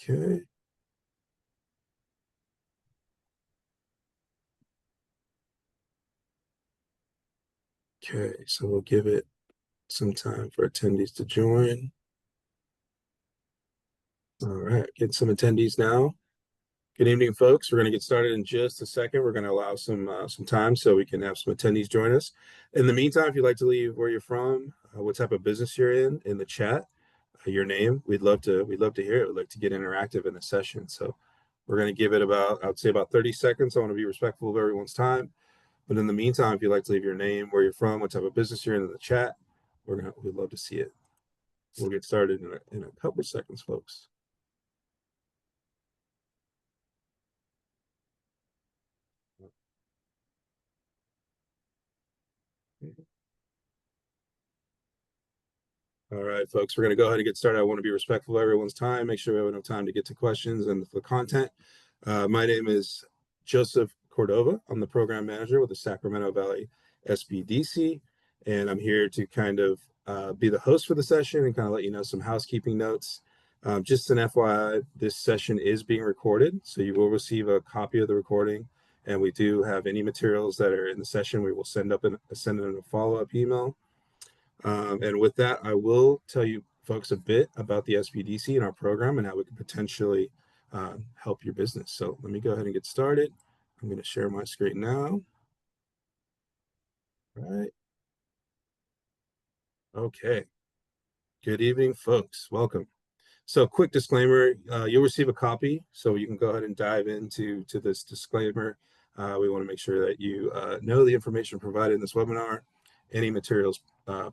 Okay. Okay. So we'll give it some time for attendees to join. All right. Get some attendees now. Good evening, folks. We're going to get started in just a second. We're going to allow some time so we can have some attendees join us. In the meantime, if you'd like to leave where you're from, what type of business you're in the chat, your name, we'd love to hear it. We'd like to get interactive in the session. So we're going to give it about, I would say about 30 seconds. I want to be respectful of everyone's time. But in the meantime, if you'd like to leave your name, where you're from, what type of business you're in the chat, we'd love to see it. We'll get started in a couple of seconds, folks. All right, folks, we're going to go ahead and get started. I want to be respectful of everyone's time, make sure we have enough time to get to questions and the content. My name is Joseph Cordova. I'm the program manager with the Sacramento Valley SBDC, and I'm here to kind of be the host for the session and kind of let you know some housekeeping notes. Just an FYI, this session is being recorded, so you will receive a copy of the recording, and we do have any materials that are in the session, we will send in a follow-up email. And with that, I will tell you folks a bit about the SBDC and our program and how we can potentially help your business. So let me go ahead and get started. I'm going to share my screen now. All right. Okay. Good evening, folks. Welcome. So quick disclaimer, you'll receive a copy, so you can go ahead and dive into this disclaimer. We want to make sure that you know the information provided in this webinar. Any materials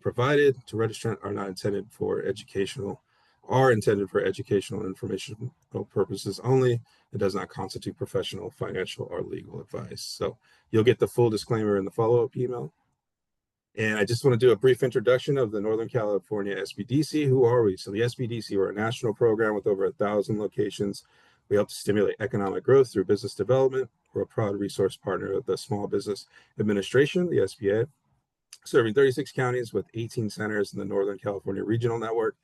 provided to registrant are intended for educational and informational purposes only. It does not constitute professional, financial, or legal advice. So you'll get the full disclaimer in the follow-up email. And I just want to do a brief introduction of the Northern California SBDC. Who are we? So the SBDC, we're a national program with over 1,000 locations. We help to stimulate economic growth through business development. We're a proud resource partner of the Small Business Administration, the SBA, serving 36 counties with 18 centers in the Northern California Regional Network.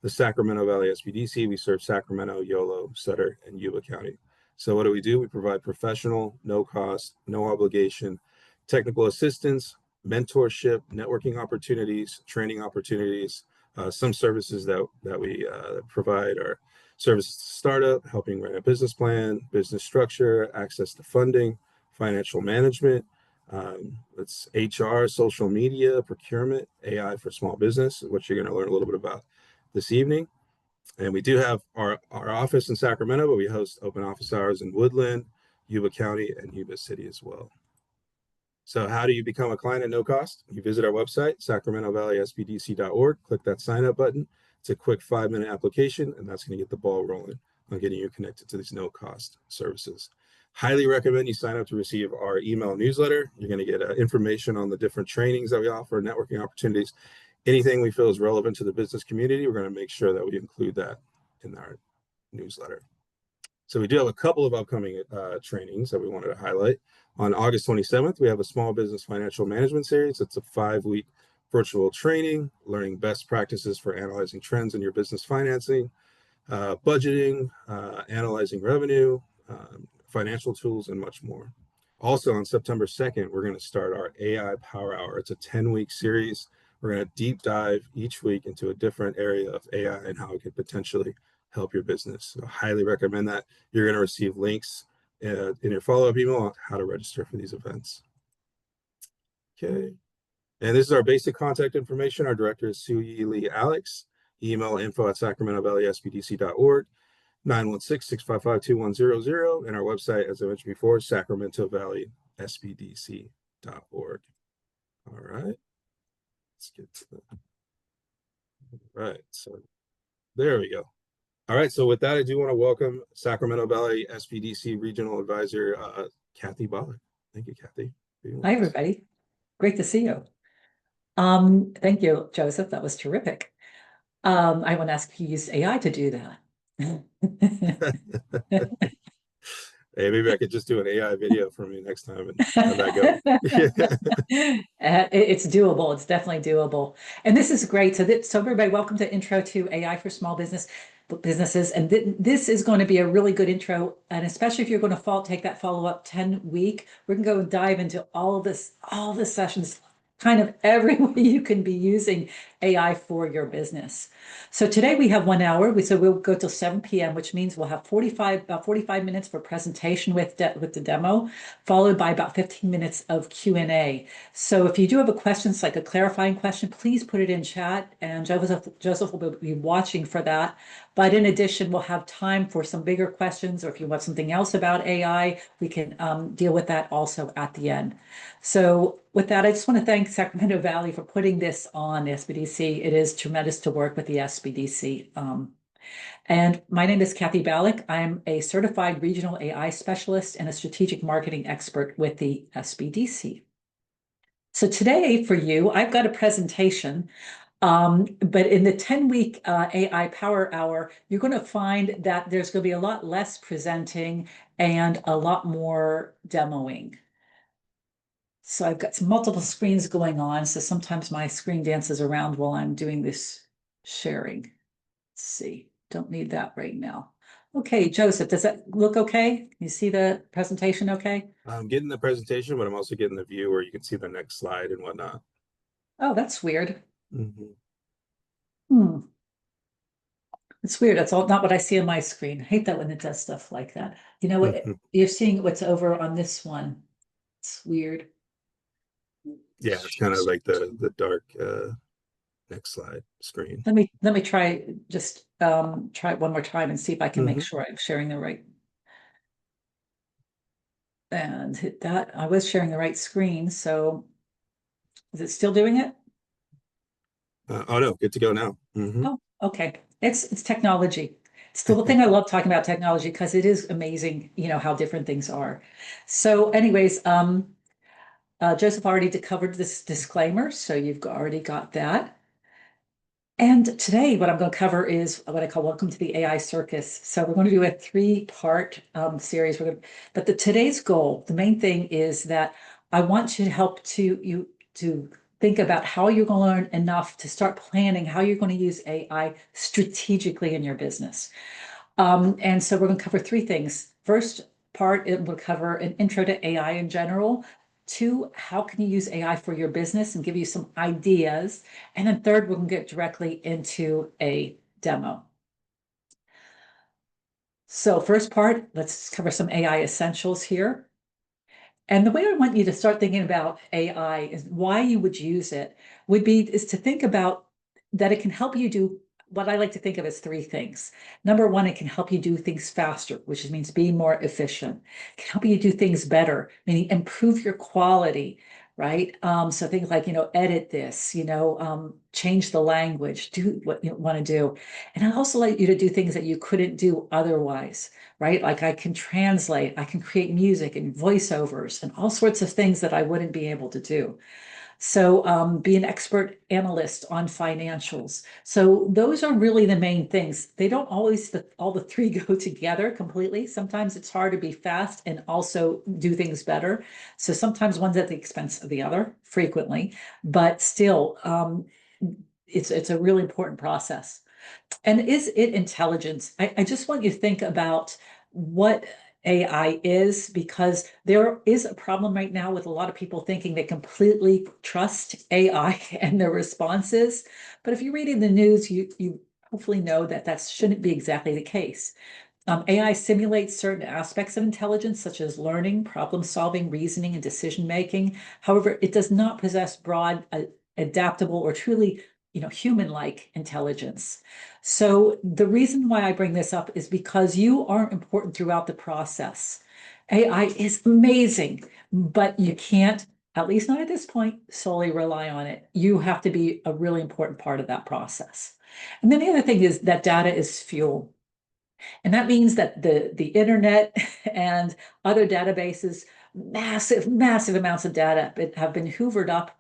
The Sacramento Valley SBDC, we serve Sacramento, Yolo, Sutter, and Yuba County. So what do? We provide professional, no cost, no obligation, technical assistance, mentorship, networking opportunities, training opportunities. Some services that we provide are services to startup, helping run a business plan, business structure, access to funding, financial management. It's HR, social media, procurement, AI for small business, which you're going to learn a little bit about this evening. And we do have our office in Sacramento, but we host open office hours in Woodland, Yuba County, and Yuba City as well. So how do you become a client at no cost? You visit our website, sacramentovalleySBDC.org, click that sign up button. It's a quick 5-minute application, and that's going to get the ball rolling on getting you connected to these no cost services. Highly recommend you sign up to receive our email newsletter. You're going to get information on the different trainings that we offer, networking opportunities, anything we feel is relevant to the business community. We're going to make sure that we include that in our newsletter. So we do have a couple of upcoming trainings that we wanted to highlight. On August 27th, we have a small business financial management series. It's a 5-week virtual training, learning best practices for analyzing trends in your business financing, budgeting, analyzing revenue, financial tools, and much more. Also on September 2nd, we're going to start our AI Power Hour. It's a 10-week series. We're going to deep dive each week into a different area of AI and how it could potentially help your business. So I highly recommend that. You're going to receive links in your follow-up email on how to register for these events. Okay. And this is our basic contact information. Our director is Sue Yi Lee Alex. Email info@sacramentovalley.sbdc.org, 916-655-2100, and our website, as I mentioned before, sacramentovalley.sbdc.org. All right. Let's get to that. All right. So there we go. All right, so with that, I do want to welcome Sacramento Valley SBDC Regional Advisor, Kathy Bollock. Thank you, Kathy. Hi, everybody. Great to see you. Thank you, Joseph. That was terrific. I want to ask if you used AI to do that. Hey, maybe I could just do an AI video for me next time and have that go. It's doable. It's definitely doable. And this is great. So everybody, welcome to Intro to AI for Small Business. businesses. And this is going to be a really good intro. And especially if you're going to take that follow-up 10-week, we're going to go dive into all the sessions, kind of every way you can be using AI for your business. So today we have 1 hour. So we'll go till 7 p.m., which means we'll have about 45 minutes for presentation with the demo, followed by about 15 minutes of Q&A. So if you do have a question, it's like a clarifying question, please put it in chat, and Joseph will be watching for that. But in addition, we'll have time for some bigger questions, or if you want something else about AI, we can deal with that also at the end. So with that, I just want to thank Sacramento Valley for putting this on SBDC. It is tremendous to work with the SBDC. And my name is Kathy Ballack. I'm a certified regional AI specialist and a strategic marketing expert with the SBDC. So today for you, I've got a presentation, but in the 10-week AI Power Hour, you're going to find that there's going to be a lot less presenting and a lot more demoing. So I've got some multiple screens going on. So sometimes my screen dances around while I'm doing this sharing. Let's see, don't need that right now. Okay, Joseph, does that look okay? Can you see the presentation okay? I'm getting the presentation, but I'm also getting the view where you can see the next slide and whatnot. Oh, that's weird. Mm-hmm. Hmm. It's weird. That's all not what I see on my screen. I hate that when it does stuff like that. You know what? Mm-hmm. You're seeing what's over on this one. It's weird. Yeah, it's kind of like the dark next slide screen. Let me try it one more time and see if I can make Mm-hmm. sure I'm sharing the right and hit that. I was sharing the right screen, so is it still doing it? Oh no, good to go now. Mm-hmm. Oh, okay. It's technology. It's the thing I love talking about technology because it is amazing, how different things are. So, anyways, Joseph already covered this disclaimer, so you've already got that. And today, what I'm going to cover is what I call Welcome to the AI Circus. So we're going to do a 3-part series. But today's goal, the main thing is that I want you to help you to think about how you're going to learn enough to start planning how you're going to use AI strategically in your business. And so we're going to cover 3 things. First part, it will cover an intro to AI in general. 2, how can you use AI for your business and give you some ideas? And then third, we're going to get directly into a demo. So first part, let's cover some AI essentials here. And the way I want you to start thinking about AI is why you would use it is to think about that it can help you do what I like to think of as 3 things. Number 1, it can help you do things faster, which means being more efficient. It can help you do things better, meaning improve your quality, right? So things like, edit this, change the language, do what you want to do. And I also like you to do things that you couldn't do otherwise, right? Like I can translate, I can create music and voiceovers and all sorts of things that I wouldn't be able to do. So be an expert analyst on financials. So those are really the main things. They don't always, all the 3 go together completely. Sometimes it's hard to be fast and also do things better. So sometimes one's at the expense of the other frequently, but still it's a really important process. And is it intelligence? I just want you to think about what AI is, because there is a problem right now with a lot of people thinking they completely trust AI and their responses. But if you read in the news, you hopefully know that that shouldn't be exactly the case. AI simulates certain aspects of intelligence, such as learning, problem solving, reasoning, and decision making. However, it does not possess broad, adaptable, or truly, human-like intelligence. So the reason why I bring this up is because you are important throughout the process. AI is amazing, but you can't, at least not at this point, solely rely on it. You have to be a really important part of that process. And then the other thing is that data is fuel. And that means that the internet and other databases, massive amounts of data have been hoovered up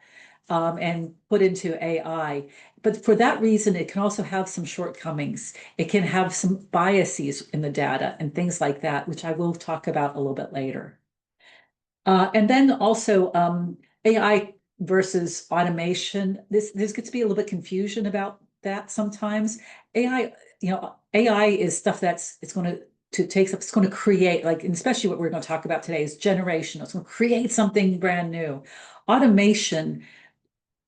and put into AI. But for that reason, it can also have some shortcomings. It can have some biases in the data and things like that, which I will talk about a little bit later. And then also AI versus automation. This gets to be a little bit confusion about that sometimes. AI, AI is stuff it's going to take, it's going to create, like, and especially what we're going to talk about today is generational. It's going to create something brand new. Automation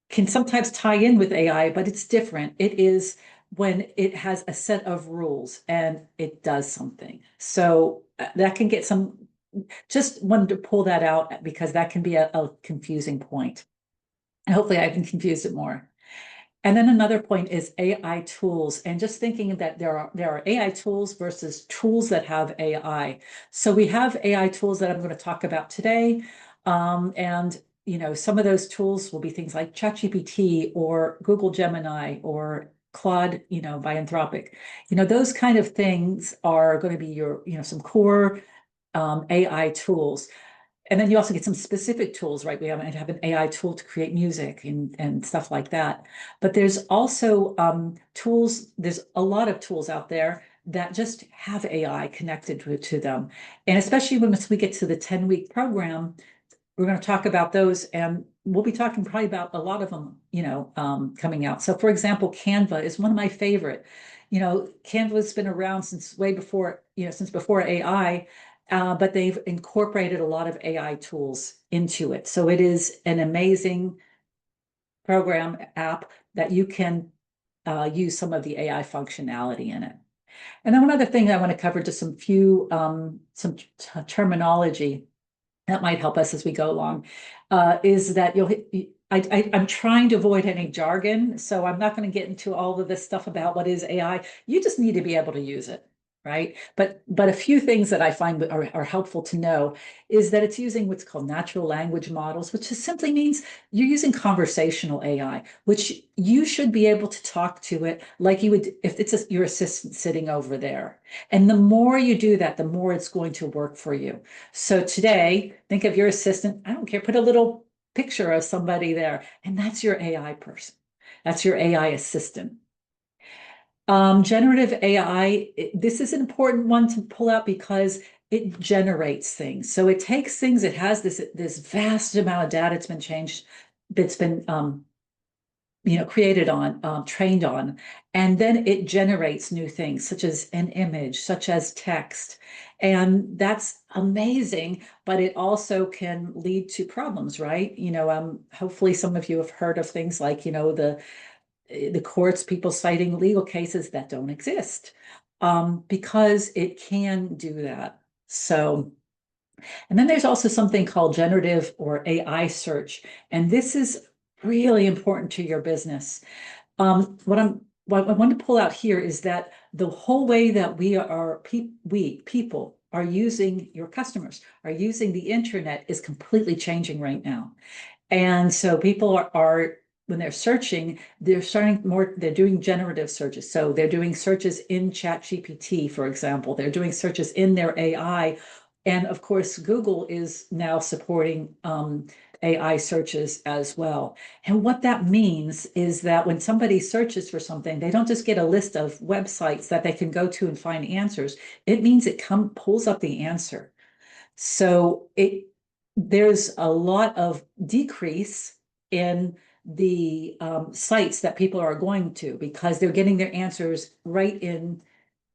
can sometimes tie in with AI, but it's different. It is when it has a set of rules and it does something. So that can get just wanted to pull that out because that can be a confusing point. And hopefully I can confuse it more. And then another point is AI tools, and just thinking that there are AI tools versus tools that have AI. So we have AI tools that I'm going to talk about today, and some of those tools will be things like ChatGPT or Google Gemini or Claude, by Anthropic. Those kind of things are going to be your, some core AI tools. And then you also get some specific tools, right? We have an AI tool to create music and stuff like that. But there's also tools, there's a lot of tools out there that just have AI connected to them. And especially once we get to the 10-week program, we're going to talk about those, and we'll be talking probably about a lot of them, coming out. So for example, Canva is one of my favorite. Canva's been around since way before, since before AI. But they've incorporated a lot of AI tools into it. So it is an amazing program app that you can use some of the AI functionality in it. And then one other thing I want to cover, just some terminology that might help us as we go along, is that I'm trying to avoid any jargon, so I'm not going to get into all of this stuff about what is AI. You just need to be able to use it, right? But a few things that I find are helpful to know is that it's using what's called natural language models, which just simply means you're using conversational AI, which you should be able to talk to it like you would if it's your assistant sitting over there. And the more you do that, the more it's going to work for you. So today, think of your assistant. I don't care, put a little picture of somebody there, and that's your AI person. That's your AI assistant. Generative AI, this is an important one to pull out because it generates things. So it takes things, it has this vast amount of data it's been changed, that's been created on, trained on, and then it generates new things, such as an image, such as text. And that's amazing, but it also can lead to problems, right? Hopefully some of you have heard of things like, the courts, people citing legal cases that don't exist, because it can do that. So, and then there's also something called generative or AI search. And this is really important to your business. What I want to pull out here is that the whole way that people are using, your customers are using the internet is completely changing right now. And so people are when they're searching, they're doing generative searches. So they're doing searches in ChatGPT, for example. They're doing searches in their AI. And of course, Google is now supporting AI searches as well. And what that means is that when somebody searches for something, they don't just get a list of websites that they can go to and find answers. It means it pulls up the answer. So there's a lot of decrease in the sites that people are going to because they're getting their answers right in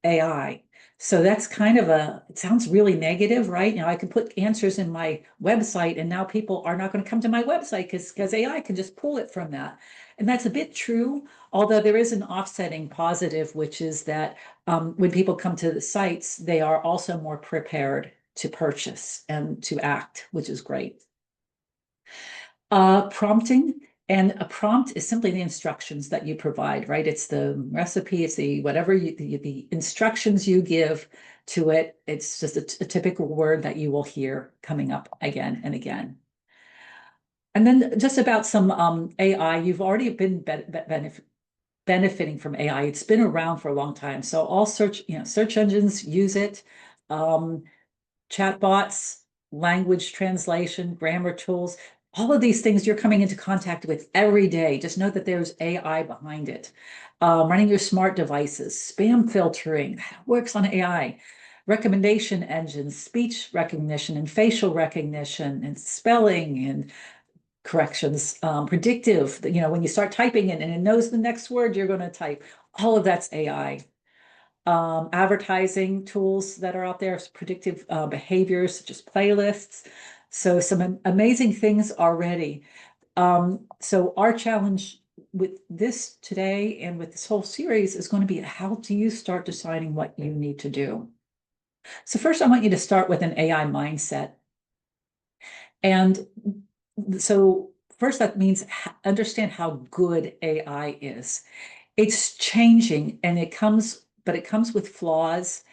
AI. So that's kind of it sounds really negative, right? Now I can put answers in my website and now people are not going to come to my website because AI can just pull it from that. And that's a bit true, although there is an offsetting positive, which is that when people come to the sites, they are also more prepared to purchase and to act, which is great. Prompting. And a prompt is simply the instructions that you provide, right? It's the recipe, it's the whatever the instructions you give to it. It's just a typical word that you will hear coming up again and again. And then just about some AI, you've already been benefiting from AI. It's been around for a long time. So all search engines use it. Chatbots, language translation, grammar tools, all of these things you're coming into contact with every day. Just know that there's AI behind it. Running your smart devices, spam filtering, that works on AI. Recommendation engines, speech recognition and facial recognition and spelling and corrections, predictive, when you start typing it and it knows the next word you're going to type, all of that's AI. Advertising tools that are out there, predictive behaviors, such as playlists. So some amazing things already. So our challenge with this today and with this whole series is going to be, how do you start deciding what you need to do? So first, I want you to start with an AI mindset. And so first, that means understand how good AI is. It's changing, and but it comes with flaws,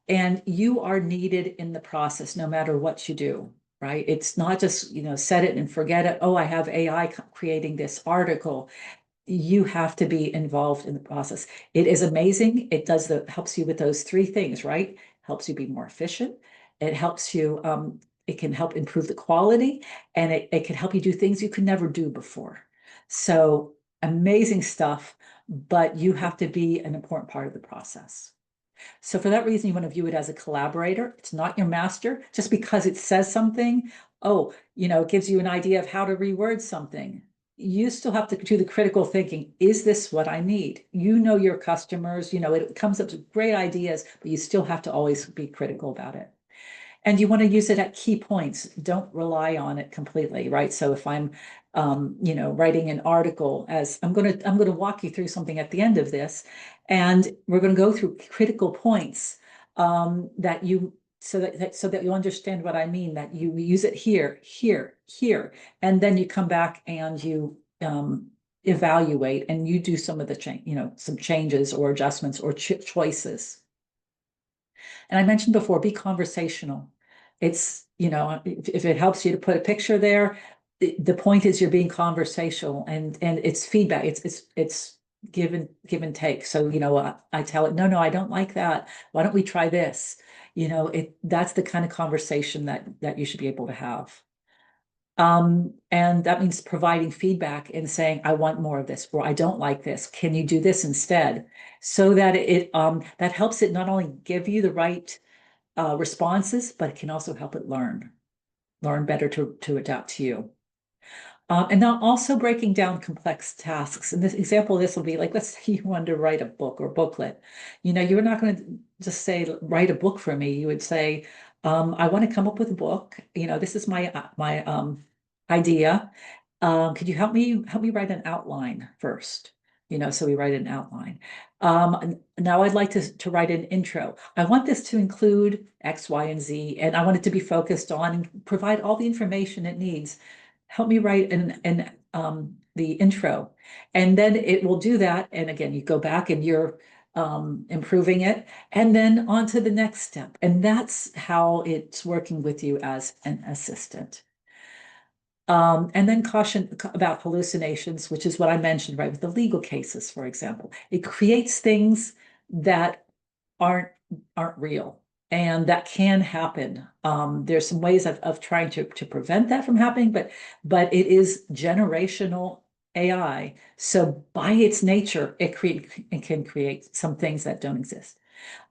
and you are needed in the process no matter what you do, right? It's not just, set it and forget it. Oh, I have AI creating this article. You have to be involved in the process. It is amazing. It helps you with those three things, right? Helps you be more efficient. It helps you, it can help improve the quality, and it can help you do things you could never do before. So amazing stuff, but you have to be an important part of the process. So for that reason, you want to view it as a collaborator. It's not your master. Just because it says something, it gives you an idea of how to reword something. You still have to do the critical thinking. Is this what I need? You know your customers, it comes up with great ideas, but you still have to always be critical about it. And you want to use it at key points. Don't rely on it completely, right? So if I'm, writing an article, as I'm going to walk you through something at the end of this, and we're going to go through critical points that you so that you understand what I mean. That you use it here, here, here, and then you come back and you evaluate, and you do some of the some changes or adjustments or choices. And I mentioned before, be conversational. It's, if it helps you to put a picture there, the point is you're being conversational, and it's feedback. It's give and take. So, I tell it, no, I don't like that. Why don't we try this? That's the kind of conversation that you should be able to have. And that means providing feedback and saying, I want more of this, or I don't like this. Can you do this instead? So that that helps it not only give you the right responses, but it can also help it learn better to adapt to you. And now also breaking down complex tasks. And this example, this will be like, let's say you wanted to write a book or booklet. You're not going to just say, write a book for me. You would say, I want to come up with a book. This is my idea. Could you help me write an outline first? So we write an outline. Now I'd like to write an intro. I want this to include X, Y, and Z, and I want it to be focused on and provide all the information it needs. Help me write the intro. And then it will do that. And again, you go back and you're improving it, and then on to the next step. And that's how it's working with you as an assistant. And then caution about hallucinations, which is what I mentioned, right, with the legal cases, for example. It creates things that aren't real, and that can happen. There's some ways of trying to prevent that from happening, but it is generational AI. So by its nature, it can create some things that don't exist.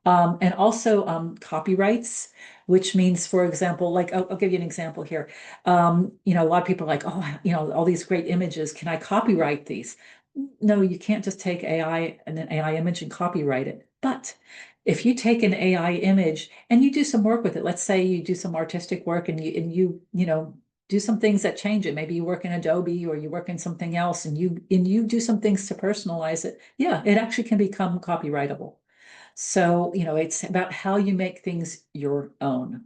And also copyrights, which means, for example, like I'll give you an example here. A lot of people are like, oh, all these great images, can I copyright these? No, you can't just take AI and an AI image and copyright it. But if you take an AI image and you do some work with it, let's say you do some artistic work and you do some things that change it. Maybe you work in Adobe or you work in something else, and you do some things to personalize it. Yeah, it actually can become copyrightable. So, it's about how you make things your own.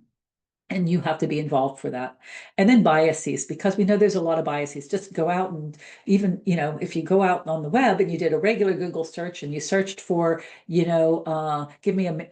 And you have to be involved for that. And then biases, because we know there's a lot of biases. Just go out and even, if you go out on the web and you did a regular Google search and you searched for, give me an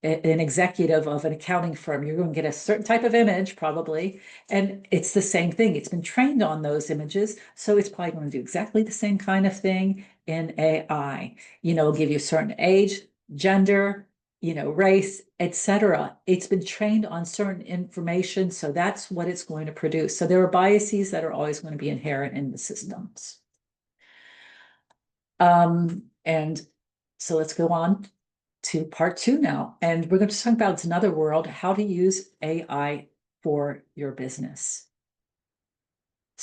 executive of an accounting firm, you're going to get a certain type of image probably. And it's the same thing. It's been trained on those images. So it's probably going to do exactly the same kind of thing in AI. It'll give you a certain age, gender, race, etc. It's been trained on certain information, so that's what it's going to produce. So there are biases that are always going to be inherent in the systems. And so let's go on to part 2 now. And we're going to talk about another world, how to use AI for your business.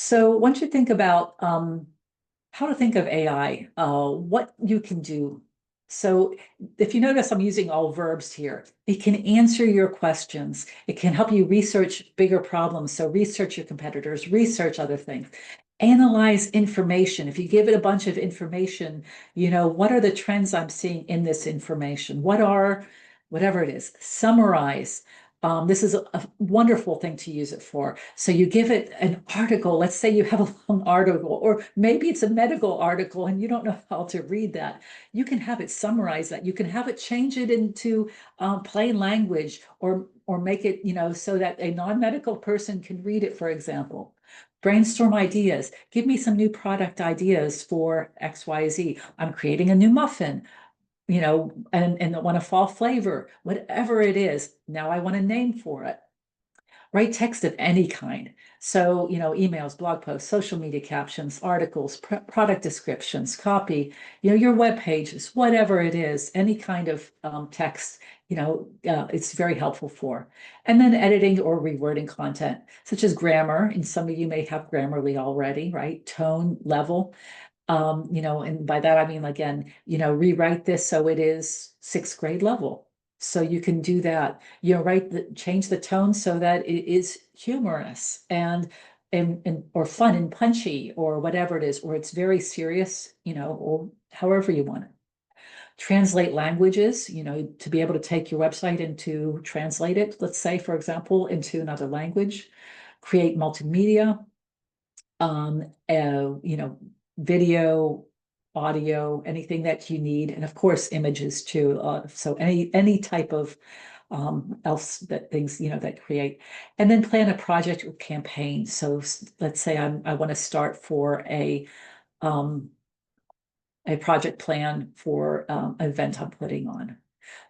So once you think about how to think of AI, what you can do. So if you notice, I'm using all verbs here. It can answer your questions. It can help you research bigger problems. So research your competitors, research other things, analyze information. If you give it a bunch of information, what are the trends I'm seeing in this information? What are, whatever it is, summarize. This is a wonderful thing to use it for. So you give it an article. Let's say you have a long article, or maybe it's a medical article and you don't know how to read that. You can have it summarize that. You can have it change it into plain language, or make it, so that a non-medical person can read it, for example. Brainstorm ideas. Give me some new product ideas for XYZ. I'm creating a new muffin, and I want a fall flavor, whatever it is. Now I want a name for it. Write text of any kind. So, emails, blog posts, social media captions, articles, product descriptions, copy, your web pages, whatever it is, any kind of text, it's very helpful for. And then editing or rewording content, such as grammar. And some of you may have Grammarly already, right? Tone, level. And by that I mean, again, rewrite this so it is sixth grade level. So you can do that, change the tone so that it is humorous and or fun and punchy or whatever it is, or it's very serious, or however you want it. Translate languages, to be able to take your website and to translate it, let's say, for example, into another language. Create multimedia, video, audio, anything that you need, and of course images too. So any type of else that things that create, and then plan a project or campaign. So let's say I want to start for a project plan for an event I'm putting on.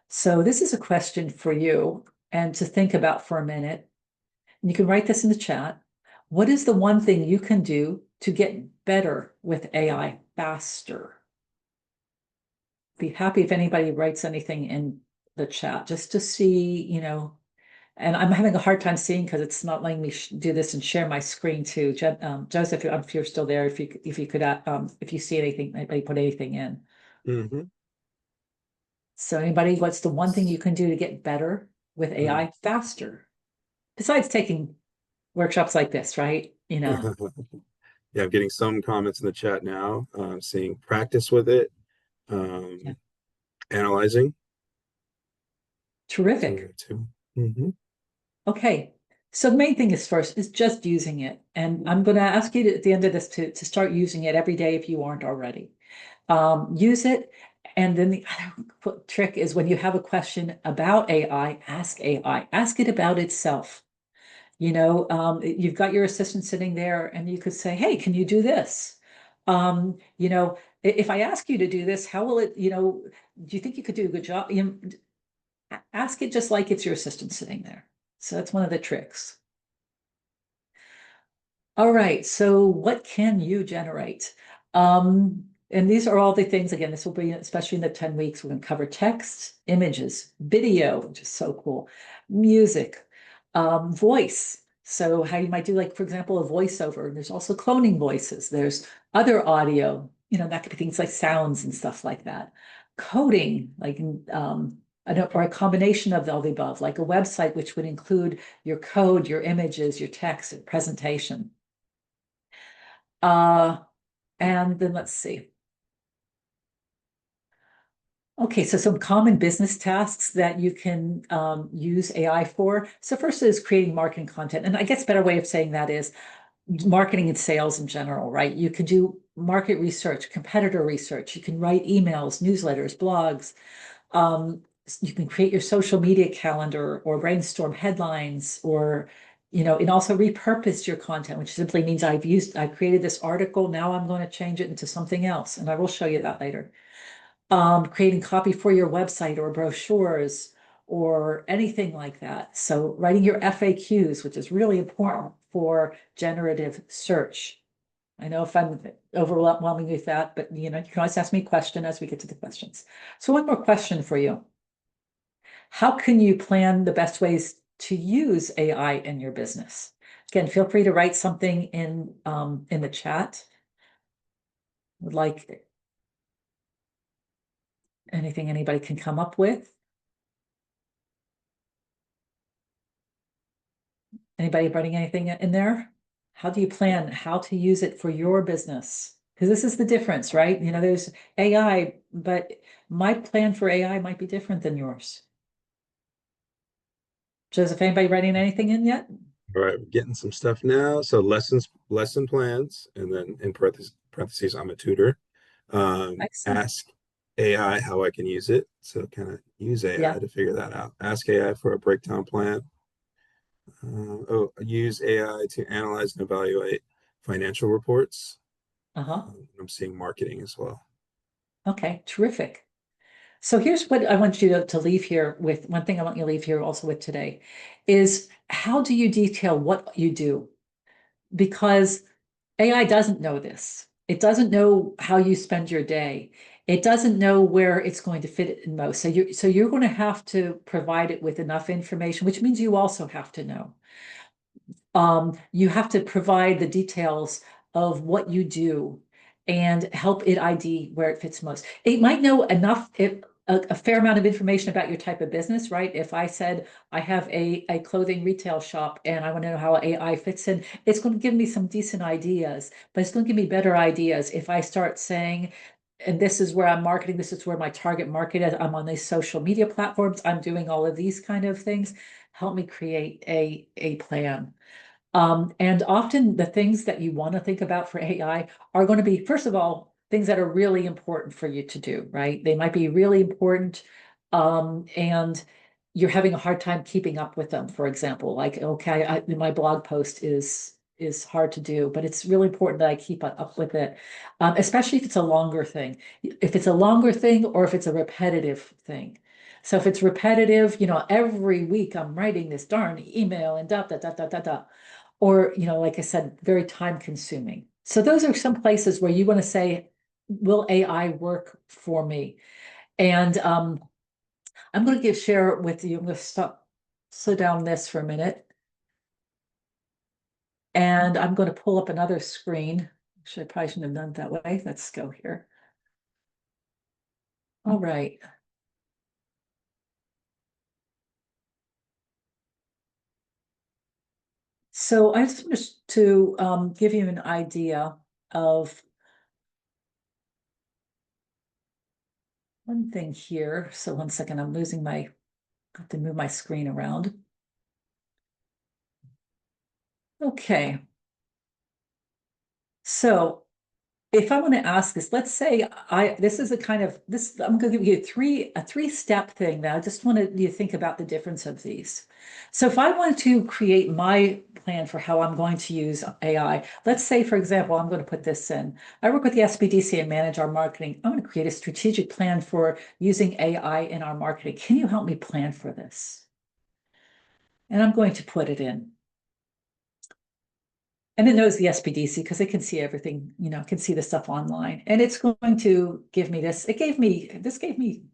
So this is a question for you and to think about for a minute. You can write this in the chat. What is the one thing you can do to get better with AI faster? Be happy if anybody writes anything in the chat just to see, and I'm having a hard time seeing because it's not letting me do this and share my screen too. Joseph, if you're still there, if you could, if you see anything, anybody put anything in. Mm-hmm. So anybody, what's the one thing you can do to get better with AI faster? Besides taking workshops like this, right? Yeah, I'm getting some comments in the chat now, seeing practice with it, Yeah. analyzing. Terrific. Too. Mm-hmm. Okay. So the main thing is first is just using it. And I'm going to ask you at the end of this to start using it every day if you aren't already. Use it. And then the other trick is when you have a question about AI, ask AI. Ask it about itself. You've got your assistant sitting there and you could say, hey, can you do this? If I ask you to do this, how will it, do you think you could do a good job? Ask it just like it's your assistant sitting there. So that's one of the tricks. All right, so what can you generate? And these are all the things, again, this will be, especially in the 10 weeks, we're going to cover text, images, video, which is so cool, music, voice. So how you might do, like, for example, a voiceover. There's also cloning voices. There's other audio, that could be things like sounds and stuff like that. Coding, like, or a combination of all the above, like a website, which would include your code, your images, your text, and presentation. And then let's see. Okay, so some common business tasks that you can use AI for. So first is creating marketing content. And I guess a better way of saying that is marketing and sales in general, right? You can do market research, competitor research. You can write emails, newsletters, blogs. You can create your social media calendar or brainstorm headlines, or and also repurpose your content, which simply means I created this article, now I'm going to change it into something else, and I will show you that later. Creating copy for your website or brochures or anything like that. So writing your FAQs, which is really important for generative search. I know if I'm overwhelming with that, but you can always ask me a question as we get to the questions. So one more question for you. How can you plan the best ways to use AI in your business? Again, feel free to write something in the chat. Would like anything anybody can come up with. Anybody writing anything in there? How do you plan how to use it for your business? Because this is the difference, right? You know, there's AI, but my plan for AI might be different than yours. Joseph, anybody writing anything in yet? All right, we're getting some stuff now. So lesson plans, and then in parentheses, I'm a tutor. Excellent. Ask AI how I can use it. So kind of use AI Yeah. to figure that out. Ask AI for a breakdown plan. Use AI to analyze and evaluate financial reports. Uh-huh. I'm seeing marketing as well. Okay, terrific. So here's what I want you to leave here with. One thing I want you to leave here also with today is how do you detail what you do? Because AI doesn't know this. It doesn't know how you spend your day. It doesn't know where it's going to fit it in most. So you're going to have to provide it with enough information, which means you also have to know. You have to provide the details of what you do and help it ID where it fits most. It might know enough, a fair amount of information about your type of business, right? If I said I have a clothing retail shop and I want to know how AI fits in, it's going to give me some decent ideas, but it's going to give me better ideas if I start saying, and this is where I'm marketing, this is where my target market is. I'm on these social media platforms, I'm doing all of these kind of things. Help me create a plan. And often the things that you want to think about for AI are going to be, first of all, things that are really important for you to do, right? They might be really important, and you're having a hard time keeping up with them. For example, like, okay, my blog post is hard to do, but it's really important that I keep up with it, especially if it's a longer thing. If it's a longer thing or if it's a repetitive thing. So if it's repetitive, every week I'm writing this darn email and da da da da da da, or, like I said, very time consuming. So those are some places where you want to say, will AI work for me? And I'm going to share it with you. I'm going to slow down this for a minute. And I'm going to pull up another screen. Actually, I probably shouldn't have done it that way. Let's go here. All right. So I just wanted to give you an idea of one thing here. So one second, I'm losing got to move my screen around. Okay. So if I want to ask this, let's say this is a kind of this, I'm going to give you a three-step thing that I just wanted you to think about the difference of these. So if I want to create my plan for how I'm going to use AI, let's say, for example, I'm going to put this in. I work with the SBDC and manage our marketing. I'm going to create a strategic plan for using AI in our marketing. Can you help me plan for this? And I'm going to put it in. And it knows the SBDC because it can see everything, can see the stuff online. And it's going to give me this. This gave me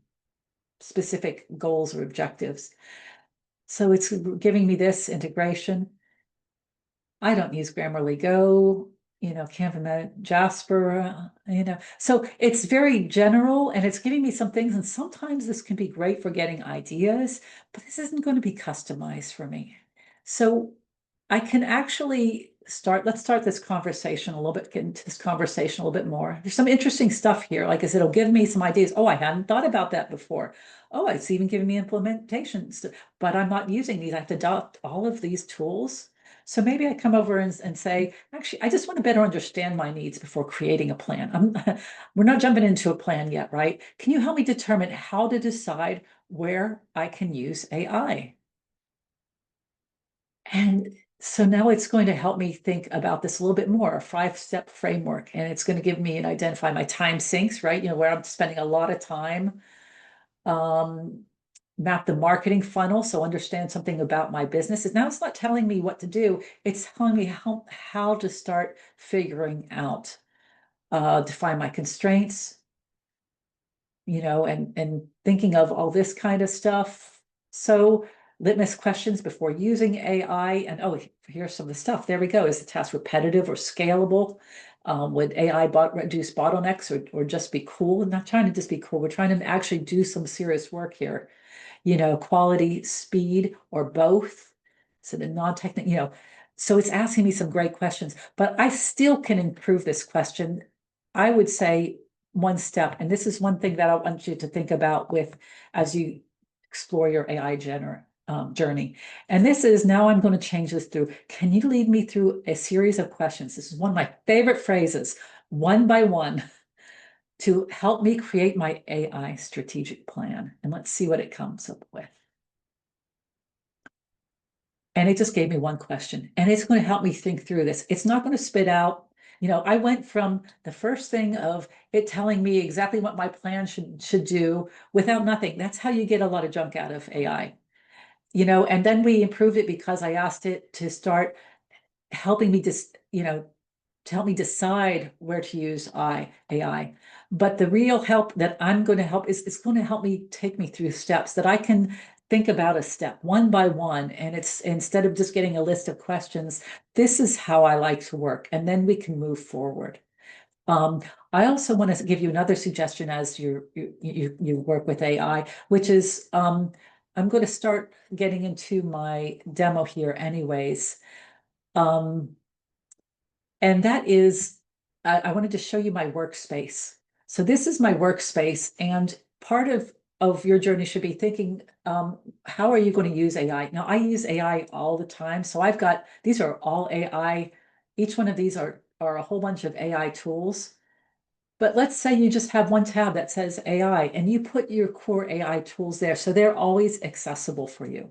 specific goals or objectives. So it's giving me this integration. I don't use Grammarly Go, Canva, Jasper, So it's very general and it's giving me some things. And sometimes this can be great for getting ideas, but this isn't going to be customized for me. So I can actually let's start this conversation a little bit, get into this conversation a little bit more. There's some interesting stuff here. Like I said, it'll give me some ideas. Oh, I hadn't thought about that before. Oh, it's even giving me implementations, but I'm not using these. I have to adopt all of these tools. So maybe I come over and say, actually, I just want to better understand my needs before creating a plan. We're not jumping into a plan yet, right? Can you help me determine how to decide where I can use AI? And so now it's going to help me think about this a little bit more, a five-step framework, and it's going to give me and identify my time sinks, right? Where I'm spending a lot of time. Um, Map the marketing funnel, so understand something about my business. Now it's not telling me what to do, it's telling me how to start figuring out, define my constraints, and thinking of all this kind of stuff. So litmus questions before using AI. And oh, here's some of the stuff. There we go. Is the task repetitive or scalable? Would AI reduce bottlenecks or just be cool? I'm not trying to just be cool. We're trying to actually do some serious work here. Quality, speed, or both. So the non-technical, so it's asking me some great questions, but I still can improve this question. I would say one step, and this is one thing that I want you to think about with as you explore your AI journey. And this is now I'm going to change this through. Can you lead me through a series of questions? This is one of my favorite phrases, one by one, to help me create my AI strategic plan. And let's see what it comes up with. And it just gave me one question, and it's going to help me think through this. It's not going to spit out, I went from the first thing of it telling me exactly what my plan should do without nothing. That's how you get a lot of junk out of AI. And then we improved it because I asked it to start helping me just, to help me decide where to use AI. But the real help that I'm going to help is it's going to help me take me through steps that I can think about a step one by one. And it's instead of just getting a list of questions, this is how I like to work. And then we can move forward. I also want to give you another suggestion as you work with AI, which is I'm going to start getting into my demo here anyways. And that is, I wanted to show you my workspace. So this is my workspace, and part of your journey should be thinking, how are you going to use AI? Now, I use AI all the time. So I've got, these are all AI. Each one of these are a whole bunch of AI tools. But let's say you just have one tab that says AI, and you put your core AI tools there. So they're always accessible for you.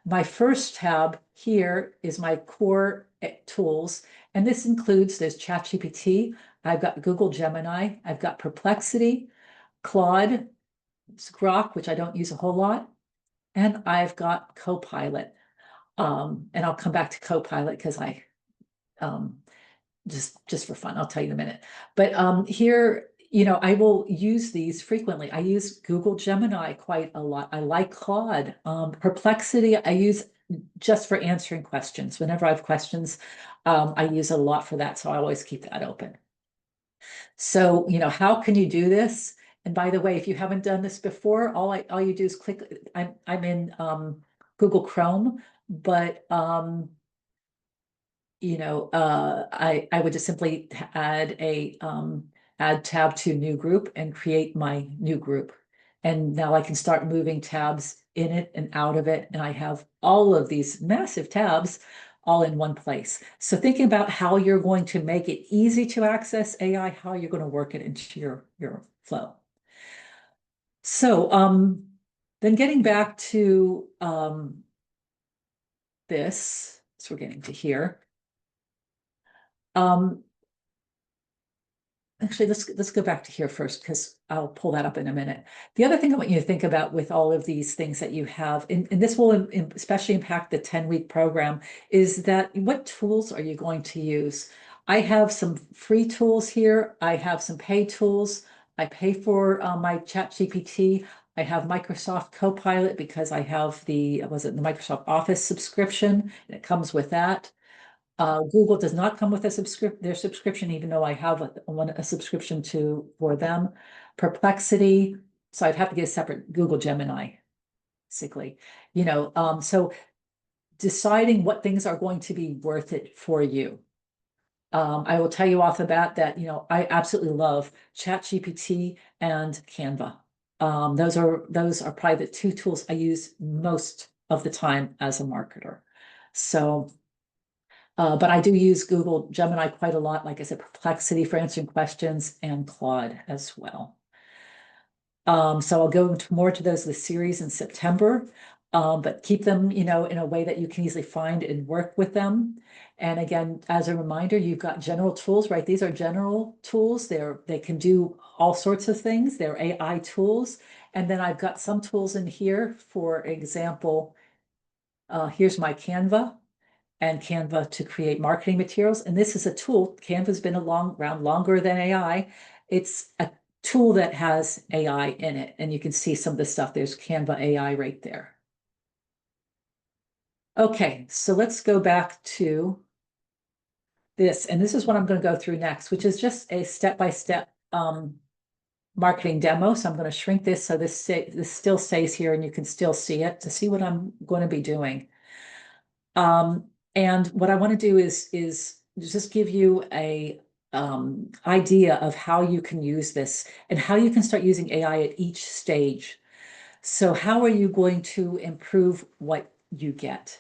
My first tab here is my core tools, and this includes, there's ChatGPT, I've got Google Gemini, I've got Perplexity, Claude, Grok, which I don't use a whole lot, and I've got Copilot. And I'll come back to Copilot because I um, just for fun, I'll tell you in a minute. But here, I will use these frequently. I use Google Gemini quite a lot. I like Claude. Perplexity, I use just for answering questions. Whenever I have questions, I use it a lot for that. So I always keep that open. So, how can you do this? And by the way, if you haven't done this before, all you do is click. I'm in Google Chrome, but I would just simply add tab to new group and create my new group. And now I can start moving tabs in it and out of it. And I have all of these massive tabs all in one place. So thinking about how you're going to make it easy to access AI, how you're going to work it into your flow. So then getting back to this, so we're getting to here. Actually, let's go back to here first because I'll pull that up in a minute. The other thing I want you to think about with all of these things that you have, and this will especially impact the 10-week program, is that what tools are you going to use? I have some free tools here. I have some paid tools. I pay for my ChatGPT. I have Microsoft Copilot because I have the Microsoft Office subscription, and it comes with that. Google does not come with their subscription, even though I have a subscription for them. Perplexity, so I'd have to get a separate Google Gemini, basically. So deciding what things are going to be worth it for you. I will tell you off the bat that I absolutely love ChatGPT and Canva. Those are probably the two tools I use most of the time as a marketer. So. But I do use Google Gemini quite a lot, like I said, Perplexity for answering questions, and Claude as well. So I'll go more to those this series in September, but keep them, in a way that you can easily find and work with them. And again, as a reminder, you've got general tools, right? These are general tools. They can do all sorts of things. They're AI tools. And then I've got some tools in here. For example, here's my Canva. And Canva to create marketing materials. And this is a tool. Canva's been around longer than AI. It's a tool that has AI in it. And you can see some of the stuff. There's Canva AI right there. Okay, so let's go back to this, and this is what I'm going to go through next, which is just a step-by-step marketing demo. So I'm going to shrink this so this still stays here and you can still see it to see what I'm going to be doing. And what I want to do is just give you a idea of how you can use this and how you can start using AI at each stage. So how are you going to improve what you get?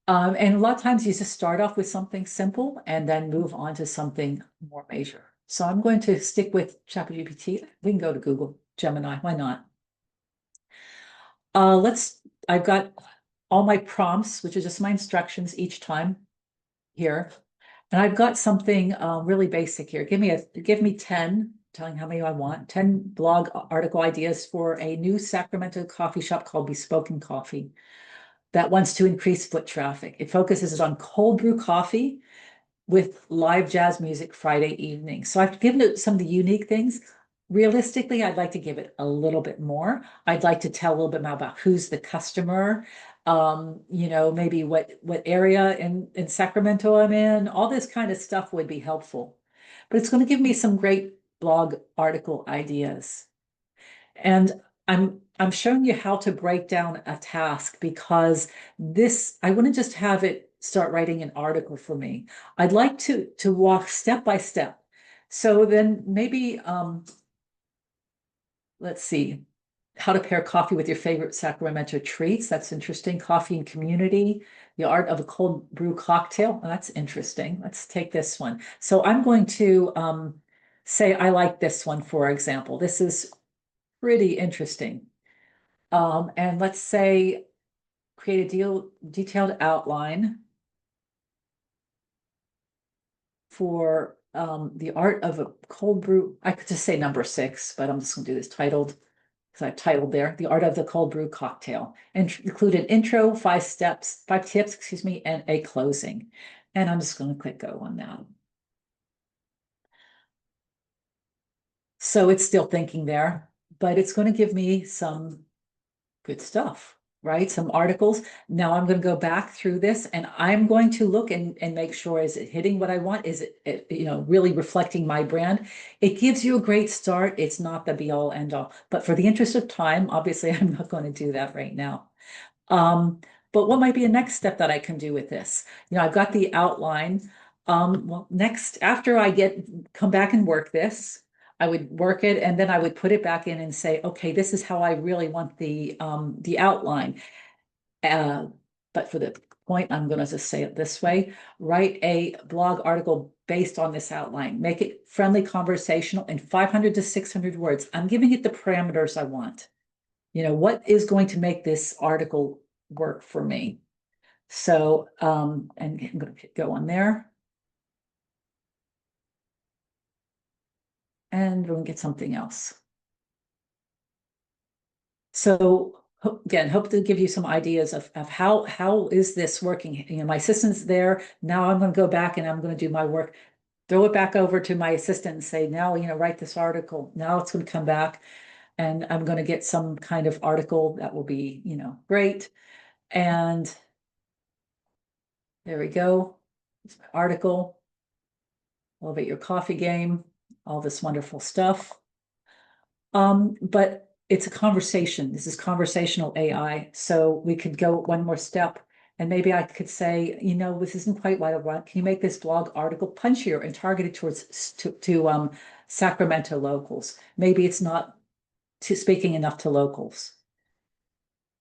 And a lot of times you just start off with something simple and then move on to something more major. So I'm going to stick with ChatGPT. We can go to Google Gemini. Why not? I've got all my prompts, which are just my instructions each time here. And I've got something really basic here. Give me 10, telling how many I want, 10 blog article ideas for a new Sacramento coffee shop called Bespoken Coffee that wants to increase foot traffic. It focuses on cold brew coffee with live jazz music Friday evening. So I've given it some of the unique things. Realistically, I'd like to give it a little bit more. I'd like to tell a little bit more about who's the customer, maybe what area in Sacramento I'm in. All this kind of stuff would be helpful. But it's going to give me some great blog article ideas. And I'm showing you how to break down a task because I wouldn't just have it start writing an article for me. I'd like to walk step by step. So then maybe let's see, how to pair coffee with your favorite Sacramento treats. That's interesting. Coffee and community, the art of a cold brew cocktail. Oh, that's interesting. Let's take this one. So I'm going to say I like this one, for example. This is pretty interesting. And let's say create a detailed outline for the art of a cold brew. I could just say number 6, but I'm just going to do this titled because I titled there the art of the cold brew cocktail and include an intro, 5 tips, excuse me, and a closing. And I'm just going to click go on that. So it's still thinking there, but it's going to give me some good stuff, right? Some articles. Now I'm going to go back through this and I'm going to look and make sure, is it hitting what I want? Is it really reflecting my brand? It gives you a great start. It's not the be all end all, but for the interest of time, obviously I'm not going to do that right now. But what might be a next step that I can do with this? I've got the outline. Well, next, after I come back and work this, I would work it and then I would put it back in and say, okay, this is how I really want the outline. But for the point, I'm going to just say it this way: write a blog article based on this outline. Make it friendly, conversational, in 500 to 600 words. I'm giving it the parameters I want. What is going to make this article work for me? So, and I'm going to go on there. And we'll get something else. So again, hope to give you some ideas of how is this working? My assistant's there. Now I'm going to go back and I'm going to do my work, throw it back over to my assistant and say, now, write this article. Now it's going to come back and I'm going to get some kind of article that will be, great. And there we go. It's my article. Elevate your coffee game, all this wonderful stuff. But it's a conversation. This is conversational AI. So we could go one more step and maybe I could say, this isn't quite what I want. Can you make this blog article punchier and targeted towards to Sacramento locals? Maybe it's not speaking enough to locals.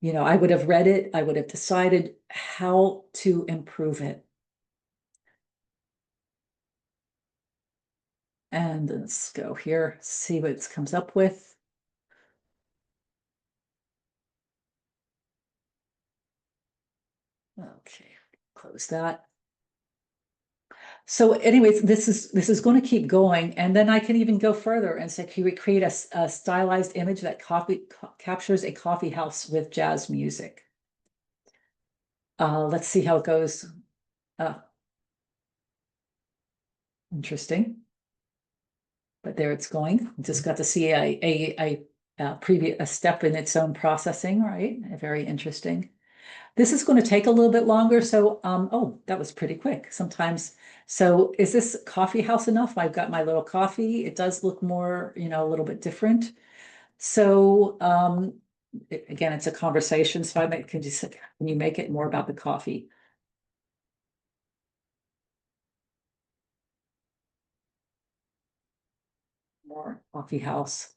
I would have read it. I would have decided how to improve it. And let's go here, see what it comes up with. Okay, close that. So anyways, this is going to keep going. And then I can even go further and say, can we create a stylized image that captures a coffee house with jazz music? Let's see how it goes. Interesting. But there it's going. Just got to see a step in its own processing, right? Very interesting. This is going to take a little bit longer. So, oh, that was pretty quick sometimes. So is this coffee house enough? I've got my little coffee. It does look more, a little bit different. So, again, it's a conversation. So can you make it more about the coffee? More coffee house,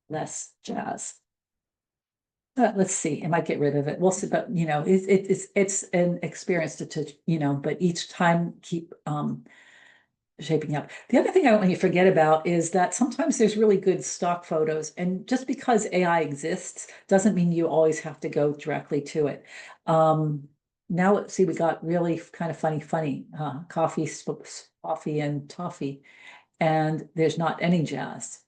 less jazz. Let's see. I might get rid of it. We'll see. But it's an experience but each time keep shaping up. The other thing I don't want you to forget about is that sometimes there's really good stock photos, and just because AI exists doesn't mean you always have to go directly to it. Now let's see, we got really kind of funny coffee and toffee, and there's not any jazz.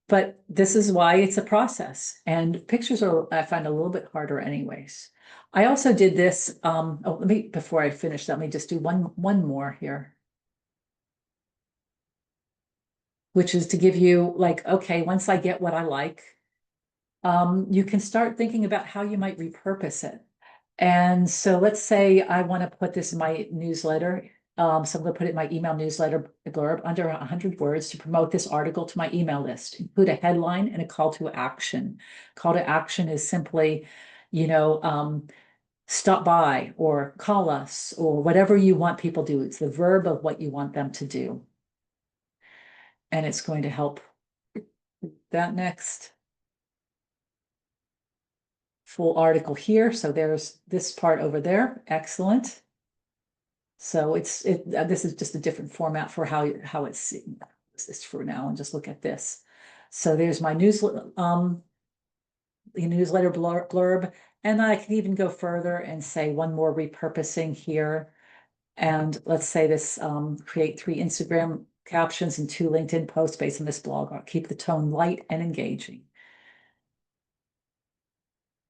But this is why it's a process, and pictures are, I find, a little bit harder anyways. I also did this, oh, before I finish, let me just do one more here, which is to give you like, okay, once I get what I like, you can start thinking about how you might repurpose it. And so let's say I want to put this in my newsletter. So I'm going to put it in my email newsletter blurb under 100 words to promote this article to my email list. Include a headline and a call to action. Call to action is simply, you know, stop by or call us or whatever you want people to do. It's the verb of what you want them to do. And it's going to help that next. Full article here. So there's this part over there. Excellent. So this is just a different format for how it's this for now, and just look at this. So there's my newsletter blurb, and I can even go further and say one more repurposing here. And let's say this create 3 Instagram captions and 2 LinkedIn posts based on this blog. I'll keep the tone light and engaging.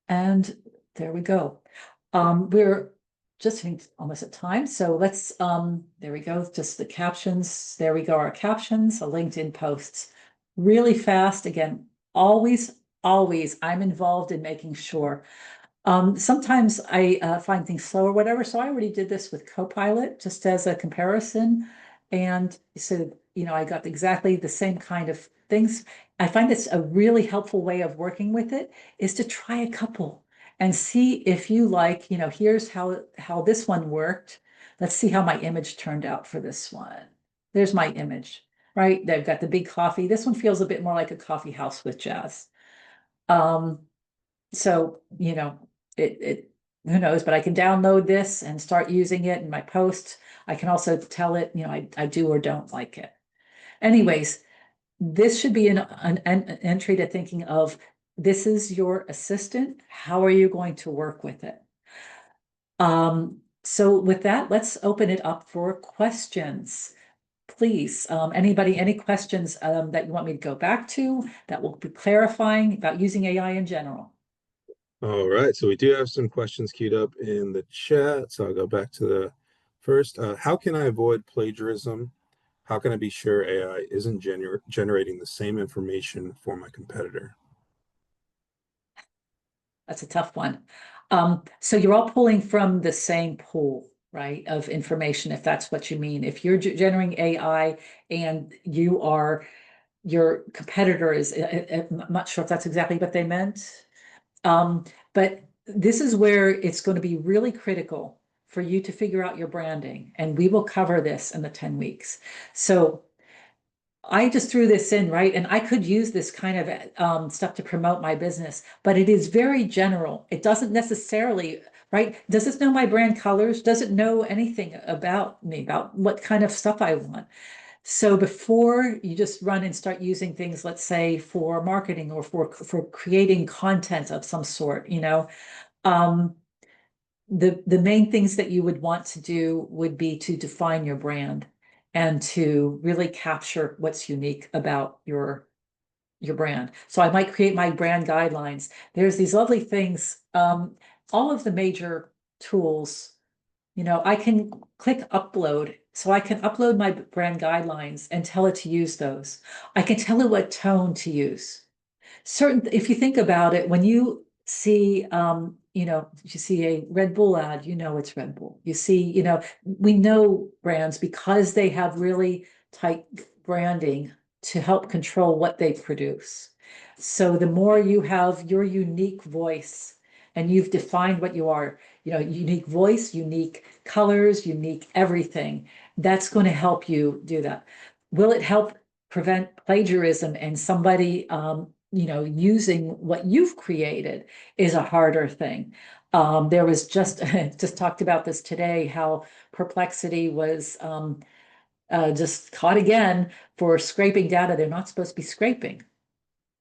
And there we go. We're just hitting almost at time. So let's, there we go. Just the captions. There we go. Our captions, a LinkedIn posts really fast. Again, always, I'm involved in making sure. Sometimes I find things slow or whatever. So I already did this with Copilot just as a comparison. And so, I got exactly the same kind of things. I find this a really helpful way of working with it is to try a couple and see if you like, here's how this one worked. Let's see how my image turned out for this one. There's my image, right? They've got the big coffee. This one feels a bit more like a coffee house with jazz. So, who knows, but I can download this and start using it in my posts. I can also tell it, I do or don't like it. Anyways, this should be an entry to thinking of, this is your assistant. How are you going to work with it? So with that, let's open it up for questions. Please, anybody, any questions that you want me to go back to that will be clarifying about using AI in general? All right, so we do have some questions queued up in the chat. So I'll go back to the first. How can I avoid plagiarism? How can I be sure AI isn't generating the same information for my competitor? That's a tough one. So you're all pulling from the same pool, right, of information, if that's what you mean. If you're generating AI and your competitor is, I'm not sure if that's exactly what they meant. But this is where it's going to be really critical for you to figure out your branding. And we will cover this in the 10 weeks. So I just threw this in, right? And I could use this kind of stuff to promote my business, but it is very general. It doesn't necessarily, right? Does it know my brand colors? Does it know anything about me, about what kind of stuff I want? So before you just run and start using things, let's say for marketing or for creating content of some sort, um, the main things that you would want to do would be to define your brand and to really capture what's unique about your brand. So I might create my brand guidelines. There's these lovely things. All of the major tools, I can click upload. So I can upload my brand guidelines and tell it to use those. I can tell it what tone to use. If you think about it, when you see, you see a Red Bull ad, you know it's Red Bull. You see, we know brands because they have really tight branding to help control what they produce. So the more you have your unique voice and you've defined what you are, unique voice, unique colors, unique everything, that's going to help you do that. Will it help prevent plagiarism and somebody, using what you've created is a harder thing. There was just talked about this today, how Perplexity was just caught again for scraping data they're not supposed to be scraping.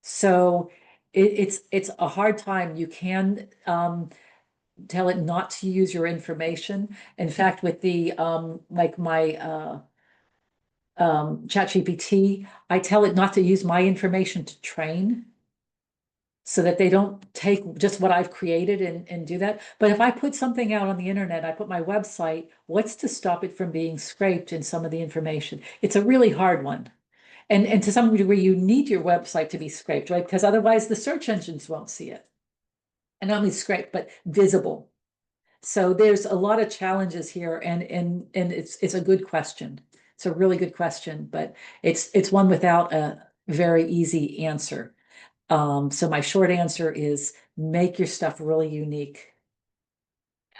So it's a hard time. You can tell it not to use your information. In fact, with the like my ChatGPT, I tell it not to use my information to train so that they don't take just what I've created and do that. But if I put something out on the internet, I put my website, what's to stop it from being scraped in some of the information? It's a really hard one. And to some degree, you need your website to be scraped, right? Because otherwise the search engines won't see it. And not only scraped, but visible. So there's a lot of challenges here, and it's a good question. It's a really good question, but it's one without a very easy answer. So my short answer is make your stuff really unique.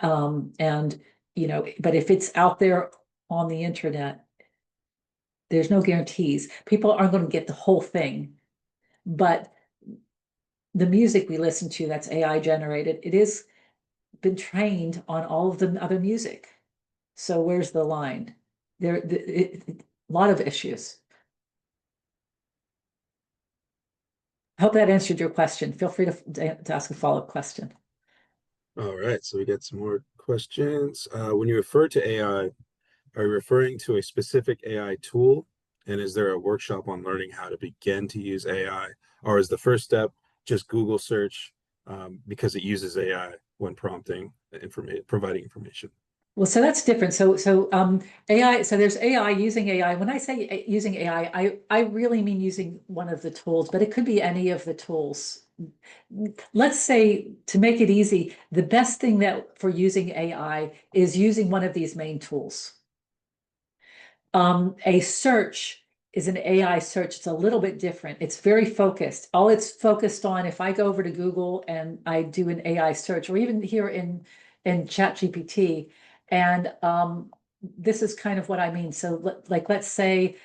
And but if it's out there on the internet, there's no guarantees. People aren't going to get the whole thing, but the music we listen to that's AI generated, it is been trained on all of the other music. So where's the line? A lot of issues. I hope that answered your question. Feel free to ask a follow-up question. All right, so we got some more questions. When you refer to AI, are you referring to a specific AI tool? And is there a workshop on learning how to begin to use AI? Or is the first step just Google search because it uses AI when prompting information, providing information? Well, so that's different. So AI, so there's AI, using AI. When I say using AI, I really mean using one of the tools, but it could be any of the tools. Let's say, to make it easy, the best thing that for using AI is using one of these main tools. A search is an AI search. It's a little bit different. It's very focused. All it's focused on, if I go over to Google and I do an AI search, or even here in ChatGPT, and this is kind of what I mean. So let's say,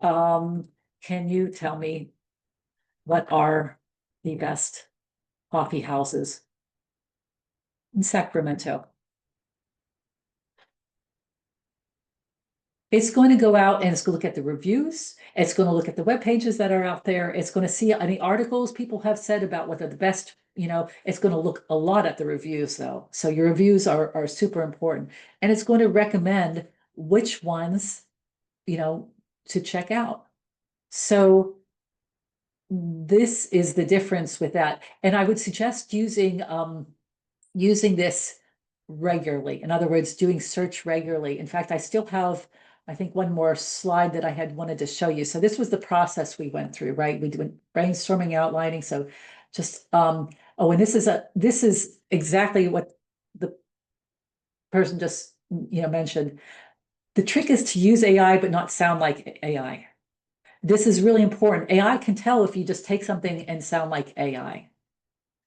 can you tell me what are the best coffee houses in Sacramento? It's going to go out and it's going to look at the reviews. It's going to look at the web pages that are out there. It's going to see any articles people have said about what are the best, it's going to look a lot at the reviews though. So your reviews are super important. And it's going to recommend which ones, to check out. So this is the difference with that. And I would suggest using this regularly. In other words, doing search regularly. In fact, I still have, I think, one more slide that I had wanted to show you. So this was the process we went through, right? We did brainstorming, outlining. So just, oh, and this is exactly what the person just, mentioned. The trick is to use AI, but not sound like AI. This is really important. AI can tell if you just take something and sound like AI.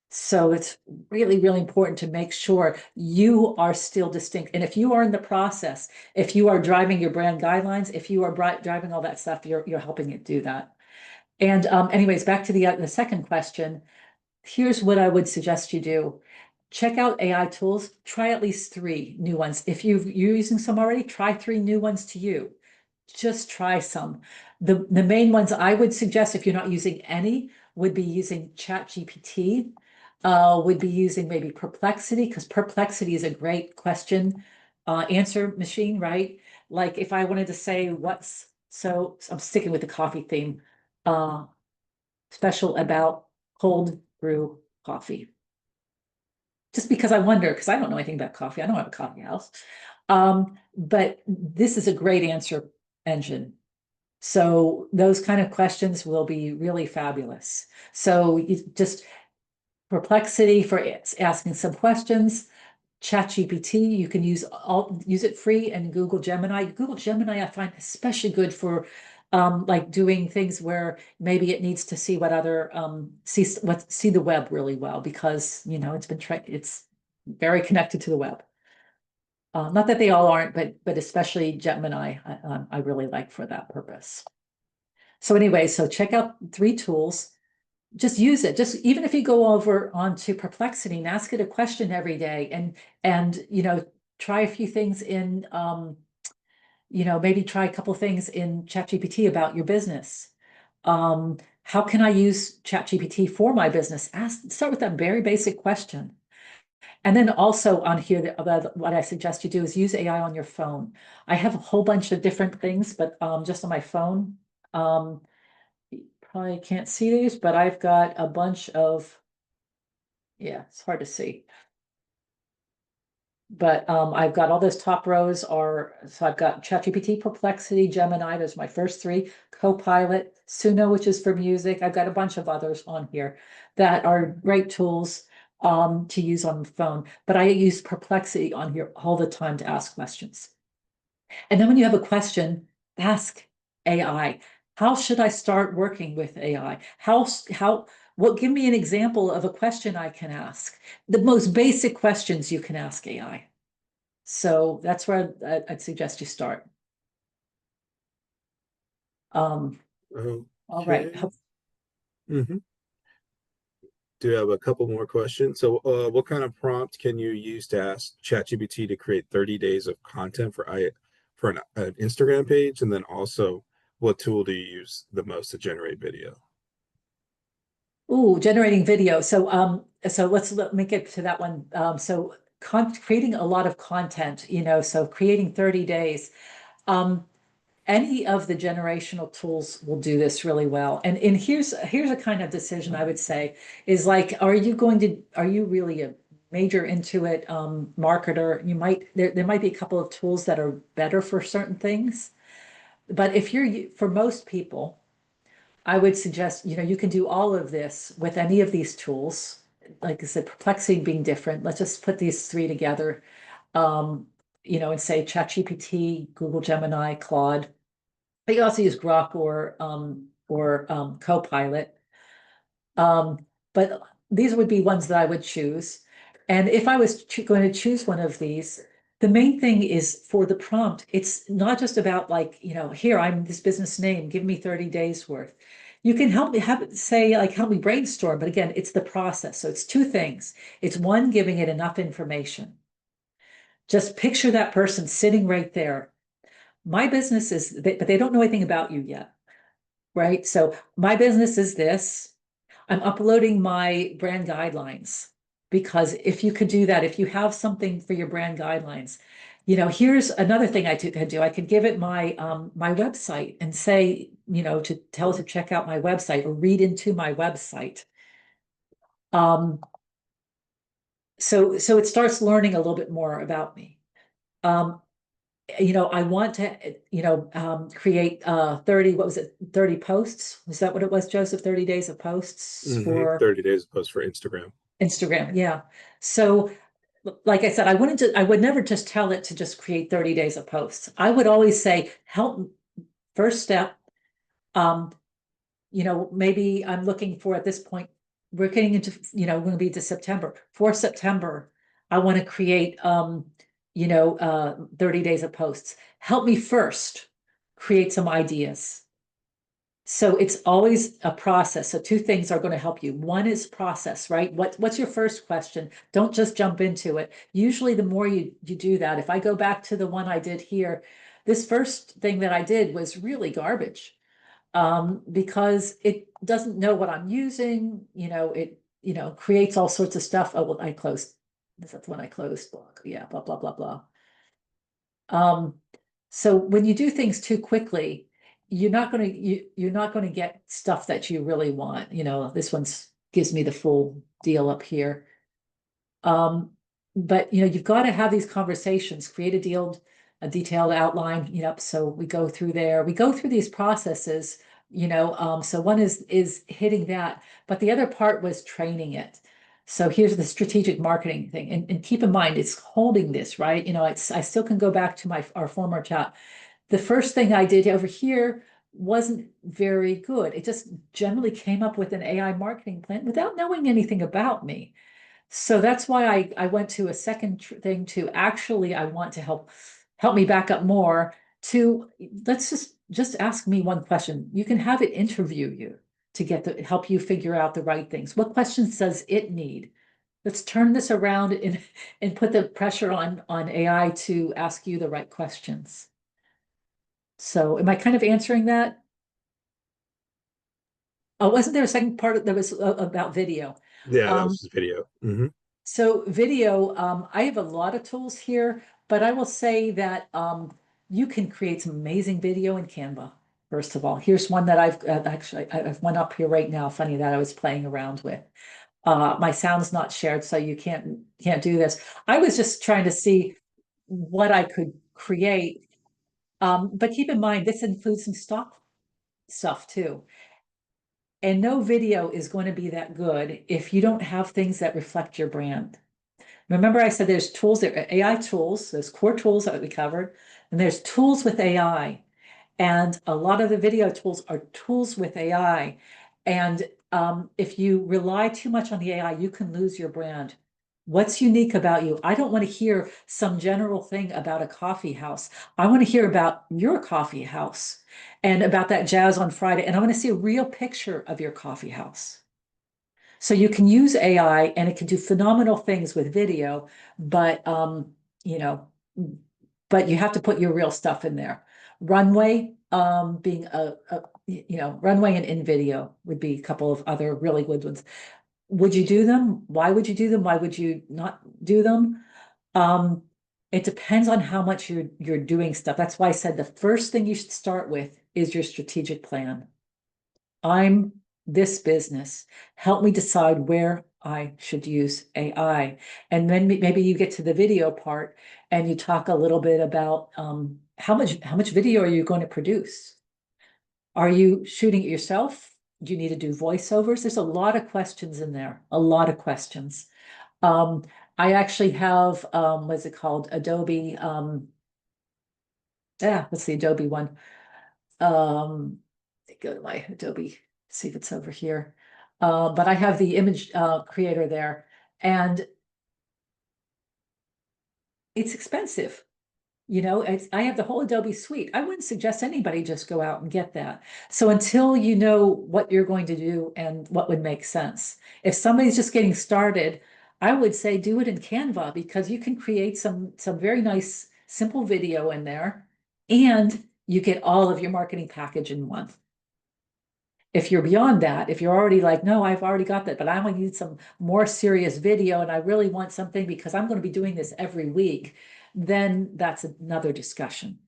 So it's really, really important to make sure you are still distinct. And if you are in the process, if you are driving your brand guidelines, if you are driving all that stuff, you're helping it do that. And anyways, back to the second question. Here's what I would suggest you do. Check out AI tools. Try at least 3 new ones. If you're using some already, try 3 new ones to you. Just try some. The main ones I would suggest, if you're not using any, would be using ChatGPT, would be using maybe Perplexity, because Perplexity is a great question answer machine, right? Like if I wanted to say so I'm sticking with the coffee theme, special about cold brew coffee. Just because I wonder, because I don't know anything about coffee. I don't have a coffee house. But this is a great answer engine. So those kind of questions will be really fabulous. So you just Perplexity for asking some questions. ChatGPT, you can use it free, and Google Gemini. Google Gemini, I find especially good for like doing things where maybe it needs to see what other see the web really well, because it's very connected to the web. Not that they all aren't, but especially Gemini, I really like for that purpose. So anyway, so check out 3 tools. Just use it. Just even if you go over onto Perplexity and ask it a question every day, and try a few things in maybe try a couple things in ChatGPT about your business. How can I use ChatGPT for my business? Start with that very basic question. And then also on here, what I suggest you do is use AI on your phone. I have a whole bunch of different things, but just on my phone. You probably can't see these, but I've got a bunch of, yeah, it's hard to see. But I've got all those top rows so I've got ChatGPT, Perplexity, Gemini, those are my first 3, Copilot, Suno, which is for music. I've got a bunch of others on here that are great tools to use on the phone. But I use Perplexity on here all the time to ask questions. And then when you have a question, ask AI, how should I start working with AI? Give me an example of a question I can ask. The most basic questions you can ask AI. So that's where I'd suggest you start. All right. Okay. hmm Do you have a couple more questions? So, what kind of prompt can you use to ask ChatGPT to create 30 days of content for an Instagram page? And then also, what tool do you use the most to generate video? Ooh, generating video. So let me get to that one. So creating a lot of content, so creating 30 days. Any of the generational tools will do this really well. And here's a kind of decision I would say is like, are you really a major Intuit marketer? There might be a couple of tools that are better for certain things. But for most people, I would suggest, you can do all of this with any of these tools. Like I said, Perplexity being different. Let's just put these 3 together, and say ChatGPT, Google Gemini, Claude. You can also use Grok or Copilot. But these would be ones that I would choose. And if I was going to choose one of these, the main thing is for the prompt, it's not just about like, here, I'm this business name, give me 30 days worth. You can help me help me brainstorm, but again, it's the process. So it's 2 things. It's one, giving it enough information. Just picture that person sitting right there. My business is, but they don't know anything about you yet, right? So my business is this. I'm uploading my brand guidelines, because if you could do that, if you have something for your brand guidelines, here's another thing I could do. I could give it my website and say, to tell it to check out my website or read into my website. So it starts learning a little bit more about me. I want to, create 30, what was it, 30 posts? Was that what it was, Joseph? 30 days of posts for 30 days of posts for Instagram. Instagram. Yeah. So like I said, I would never just tell it to just create 30 days of posts. I would always say, first step, um, maybe I'm looking for, at this point, we're getting into, we're going to be to September. For September, I want to create, 30 days of posts. Help me first create some ideas. So it's always a process. So 2 things are going to help you. One is process, right? What's your first question? Don't just jump into it. Usually the more you do that, if I go back to the one I did here, this first thing that I did was really garbage, because it doesn't know what I'm using. It creates all sorts of stuff. Oh, well, I closed. That's the one I closed. Yeah, blah, blah, blah, blah. So when you do things too quickly, you're not going to get stuff that you really want. This one's gives me the full deal up here. But you've got to have these conversations, create a detailed outline. So we go through there, we go through these processes. So one is hitting that, but the other part was training it. So here's the strategic marketing thing. And keep in mind, it's holding this, right? I still can go back to our former chat. The first thing I did over here wasn't very good. It just generally came up with an AI marketing plan without knowing anything about me. So that's why I went to a second thing to actually, I want to help me back up more to, let's just ask me one question. You can have it interview you to help you figure out the right things. What questions does it need? Let's turn this around and put the pressure on AI to ask you the right questions. So am I kind of answering that? Oh, wasn't there a second part that was about video? Yeah, that was Um, just video. Hmm. So video, I have a lot of tools here, but I will say that you can create some amazing video in Canva. First of all, here's one that I have one up here right now. Funny that I was playing around with. My sound's not shared, so you can't do this. I was just trying to see what I could create. But keep in mind, this includes some stock stuff too. And no video is going to be that good if you don't have things that reflect your brand. Remember I said there's tools, there are AI tools, there's core tools that we covered, and there's tools with AI. And a lot of the video tools are tools with AI. And if you rely too much on the AI, you can lose your brand. What's unique about you? I don't want to hear some general thing about a coffee house. I want to hear about your coffee house and about that jazz on Friday. And I want to see a real picture of your coffee house. So you can use AI and it can do phenomenal things with video, but you know, but you have to put your real stuff in there. Runway, being runway and in video would be a couple of other really good ones. Would you do them? Why would you do them? Why would you not do them? Um, it depends on how much you're doing stuff. That's why I said the first thing you should start with is your strategic plan. I'm this business. Help me decide where I should use AI. And then maybe you get to the video part and you talk a little bit about how much video are you going to produce? Are you shooting it yourself? Do you need to do voiceovers? There's a lot of questions in there, a lot of questions. Um, I actually have what's it called? Adobe. What's the Adobe one? Go to my Adobe, see if it's over here. But I have the image creator there, and it's expensive. I have the whole Adobe suite. I wouldn't suggest anybody just go out and get that. So until you know what you're going to do and what would make sense. If somebody's just getting started, I would say do it in Canva because you can create some very nice simple video in there and you get all of your marketing package in one. If you're beyond that, if you're already like, no, I've already got that, but I want to need some more serious video and I really want something because I'm going to be doing this every week, then that's another discussion.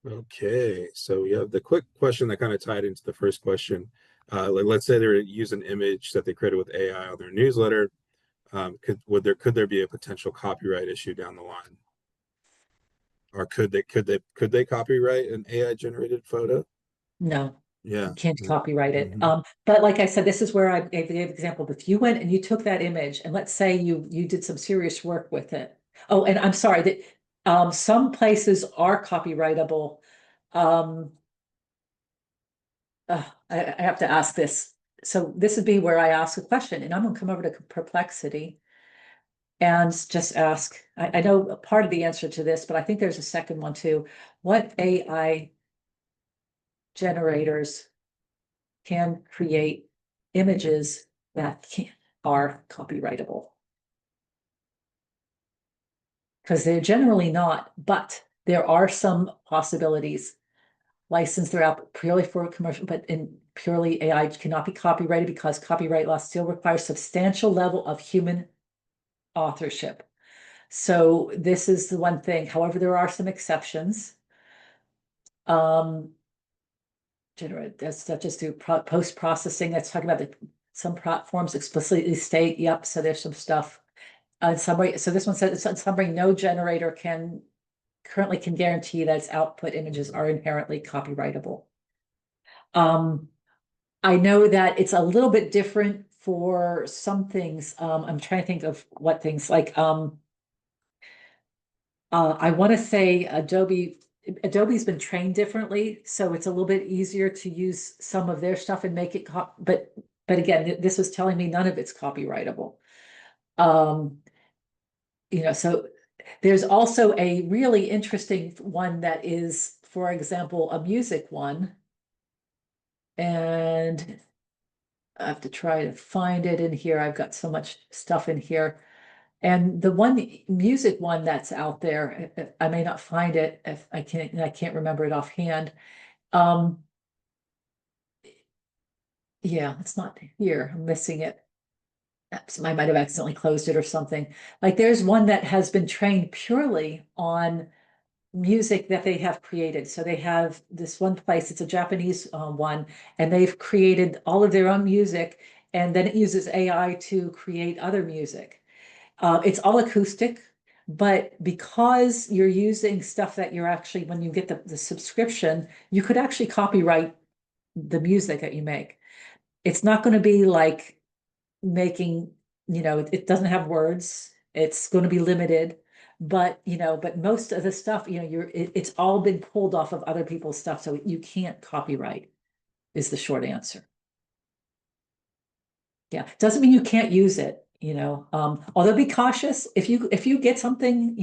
Okay, so we have the quick question that kind of tied into the first question. Let's say they're use an image that they created with AI on their newsletter. Could there be a potential copyright issue down the line? Or could they copyright an AI generated photo? No, Yeah. you can't Yeah. copyright it. Mhm. But like I said, this is where I gave the example. If you went and you took that image and let's say you did some serious work with it. Oh, and I'm sorry that some places are copyrightable. Um, I have to ask this. So this would be where I ask a question, and I'm going to come over to Perplexity and just ask. I know part of the answer to this, but I think there's a second one too. What AI generators can create images that are copyrightable? Because they're generally not, but there are some possibilities. Licensed throughout purely for commercial, but in purely AI cannot be copyrighted because copyright law still requires substantial level of human authorship. So this is the one thing. However, there are some exceptions. Um, generate that's just through post processing. That's talking about some platforms explicitly state, yep. So there's some stuff. Summary. So this one says in summary, no generator currently can guarantee that its output images are inherently copyrightable. Um, I know that it's a little bit different for some things. I'm trying to think of what things like, I want to say Adobe's been trained differently, so it's a little bit easier to use some of their stuff and make it, but again, this was telling me none of it's copyrightable. Um, so there's also a really interesting one that is, for example, a music one. And I have to try to find it in here. I've got so much stuff in here. And the one music one that's out there, I may not find it if I can't remember it offhand. Um, yeah, it's not here. I'm missing it. I might have accidentally closed it or something. Like there's one that has been trained purely on music that they have created. So they have this one place, it's a Japanese one, and they've created all of their own music, and then it uses AI to create other music. It's all acoustic, but because you're using stuff that you're actually, when you get the subscription, you could actually copyright the music that you make. It's not going to be like making, it doesn't have words. It's going to be limited, but most of the stuff, it's all been pulled off of other people's stuff. So you can't copyright is the short answer. Yeah, doesn't mean you can't use it, although be cautious if you get something,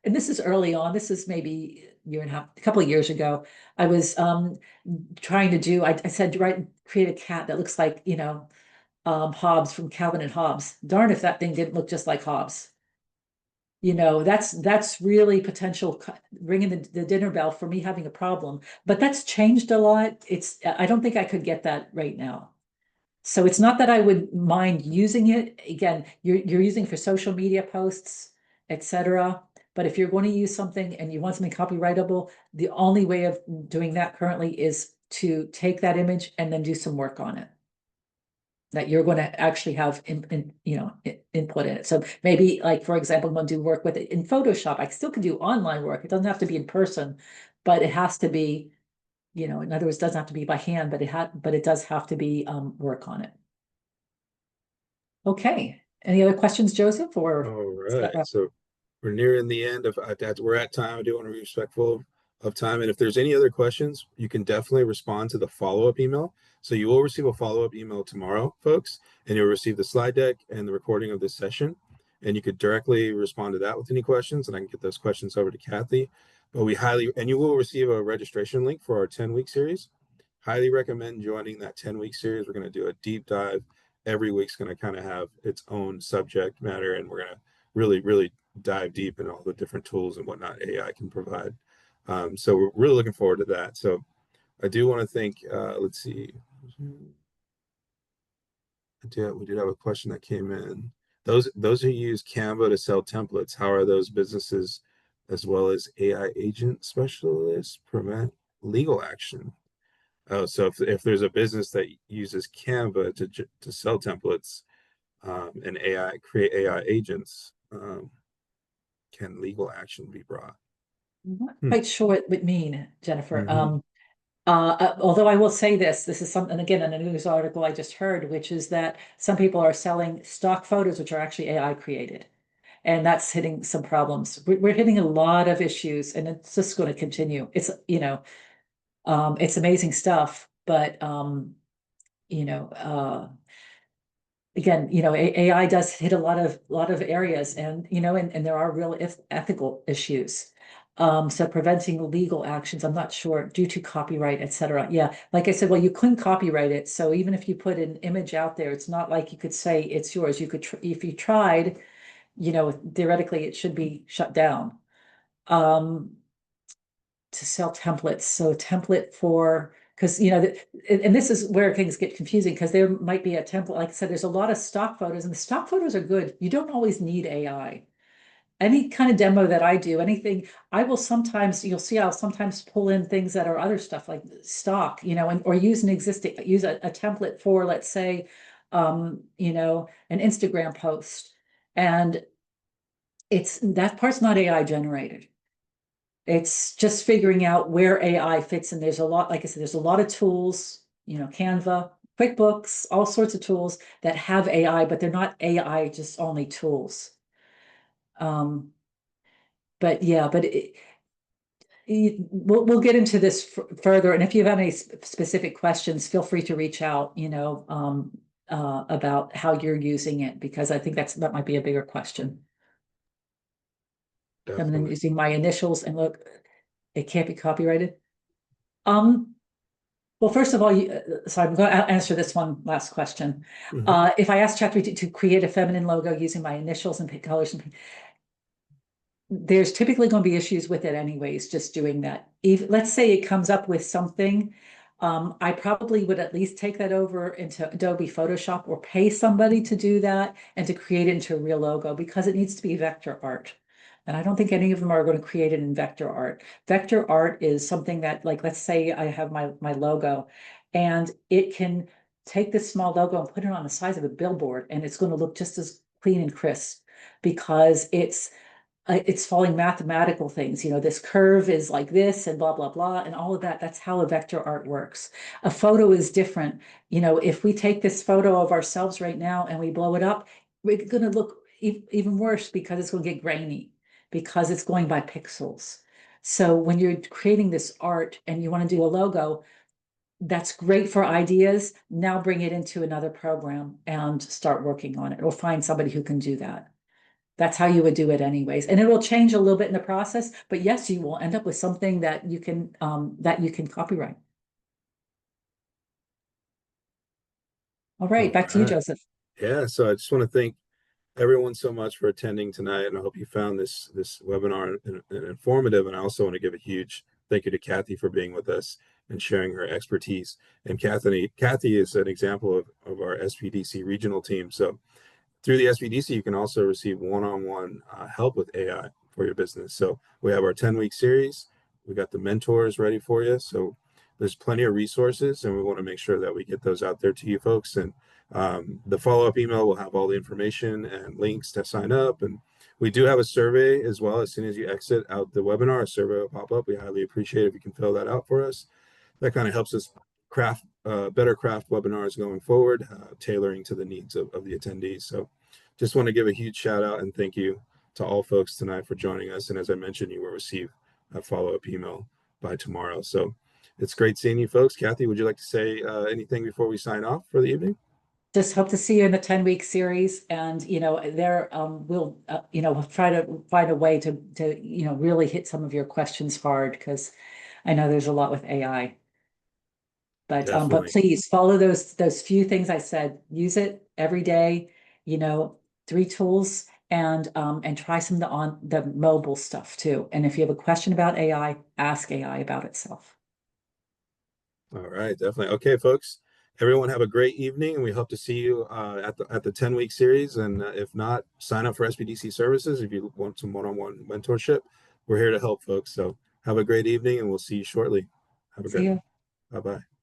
and this is early on, this is maybe a year and a half, a couple of years ago. I was trying to do, I said, create a cat that looks like, Hobbes from Calvin and Hobbes. Darn if that thing didn't look just like Hobbes. That's really potential ringing the dinner bell for me having a problem. But that's changed a lot. I don't think I could get that right now. So it's not that I would mind using it. Again, you're using for social media posts, etc. But if you're going to use something and you want something copyrightable, the only way of doing that currently is to take that image and then do some work on it that you're going to actually have input in it. So maybe like, for example, I'm going to do work with it in Photoshop. I still can do online work. It doesn't have to be in person, but it has to be, in other words, it doesn't have to be by hand, but it does have to be work on it. Okay. Any other questions, Joseph, or All is that right. So we're nearing the end of we're at time. I do want to be respectful of time. And if there's any other questions, you can definitely respond to the follow-up email. So you will receive a follow-up email tomorrow, folks, and you'll receive the slide deck and the recording of this session. And you could directly respond to that with any questions, and I can get those questions over to Kathy. But and you will receive a registration link for our 10-week series. Highly recommend joining that 10-week series. We're going to do a deep dive. Every week's going to kind of have its own subject matter, and we're going to really, really dive deep in all the different tools and whatnot AI can provide. So we're really looking forward to that. So I do want to thank, let's see, we did have a question that came in. Those who use Canva to sell templates, how are those businesses as well as AI agent specialists prevent legal action? Oh, so if there's a business that uses Canva to sell templates and create AI agents, can legal action be brought? I'm not Hmm. quite sure what it would mean, Jennifer. Mm-hmm. Although I will say this is something, again, in a news article I just heard, which is that some people are selling stock photos, which are actually AI created. And that's hitting some problems. We're hitting a lot of issues, and it's just going to continue. It's amazing stuff, but you know, again, AI does hit a lot of areas, and there are real ethical issues. So preventing legal actions, I'm not sure, due to copyright, etc. Yeah, like I said, well, you couldn't copyright it. So even if you put an image out there, it's not like you could say it's yours. You could, if you tried, theoretically, it should be shut down. Um, to sell templates. So template for, because and this is where things get confusing, because there might be a template. Like I said, there's a lot of stock photos, and the stock photos are good. You don't always need AI. Any kind of demo that I do, anything, I will sometimes, you'll see, I'll sometimes pull in things that are other stuff like stock, or use a template for, let's say, an Instagram post. And that part's not AI generated. It's just figuring out where AI fits. And there's a lot, like I said, there's a lot of tools, Canva. QuickBooks, all sorts of tools that have AI, but they're not AI just only tools. But yeah, we'll get into this further. And if you have any specific questions, feel free to reach out, about how you're using it, because I think that might be a bigger question. I'm then Definitely. using my initials, and look, it can't be copyrighted. Um, well, first of all, so I'm going to answer this one last question. Mhm. If I ask ChatGPT to create a feminine logo using my initials and pick colors, and there's typically going to be issues with it anyways, just doing that. If, let's say it comes up with something, I probably would at least take that over into Adobe Photoshop or pay somebody to do that and to create it into a real logo, because it needs to be vector art. And I don't think any of them are going to create it in vector art. Vector art is something that, like, let's say I have my logo, and it can take this small logo and put it on the size of a billboard, and it's going to look just as clean and crisp, because it's following mathematical things. This curve is like this and blah, blah, blah, and all of that. That's how a vector art works. A photo is different. If we take this photo of ourselves right now and we blow it up, we're going to look even worse, because it's going to get grainy, because it's going by pixels. So when you're creating this art and you want to do a logo, that's great for ideas. Now bring it into another program and start working on it, or find somebody who can do that. That's how you would do it anyways. And it will change a little bit in the process, but yes, you will end up with something that you can copyright. All right, All back to you, right. Joseph. Yeah. So I just want to thank everyone so much for attending tonight, and I hope you found this webinar informative. And I also want to give a huge thank you to Kathy for being with us and sharing her expertise. And Kathy is an example of our SBDC regional team. So through the SBDC, you can also receive one-on-one help with AI for your business. So we have our 10-week series. We got the mentors ready for you. So there's plenty of resources, and we want to make sure that we get those out there to you folks. And the follow-up email will have all the information and links to sign up. And we do have a survey as well. As soon as you exit out the webinar, a survey will pop up. We highly appreciate it if you can fill that out for us. That kind of helps us better craft webinars going forward, tailoring to the needs of the attendees. So just want to give a huge shout out and thank you to all folks tonight for joining us. And as I mentioned, you will receive a follow-up email by tomorrow. So it's great seeing you folks. Kathy, would you like to say anything before we sign off for the evening? Just hope to see you in the 10-week series. And, there, we'll, try to find a way to, really hit some of your questions hard, because I know there's a lot with AI. But Definitely. please follow those few things I said. Use it every day, you know, 3 tools, and try some of the mobile stuff too. And if you have a question about AI, ask AI about itself. All right, definitely. Okay, folks. Everyone have a great evening, and we hope to see you at the 10-week series. And if not, sign up for SBDC services if you want some one-on-one mentorship. We're here to help folks. So have a great evening, and we'll see you shortly. Have a See great you. one. Bye-bye.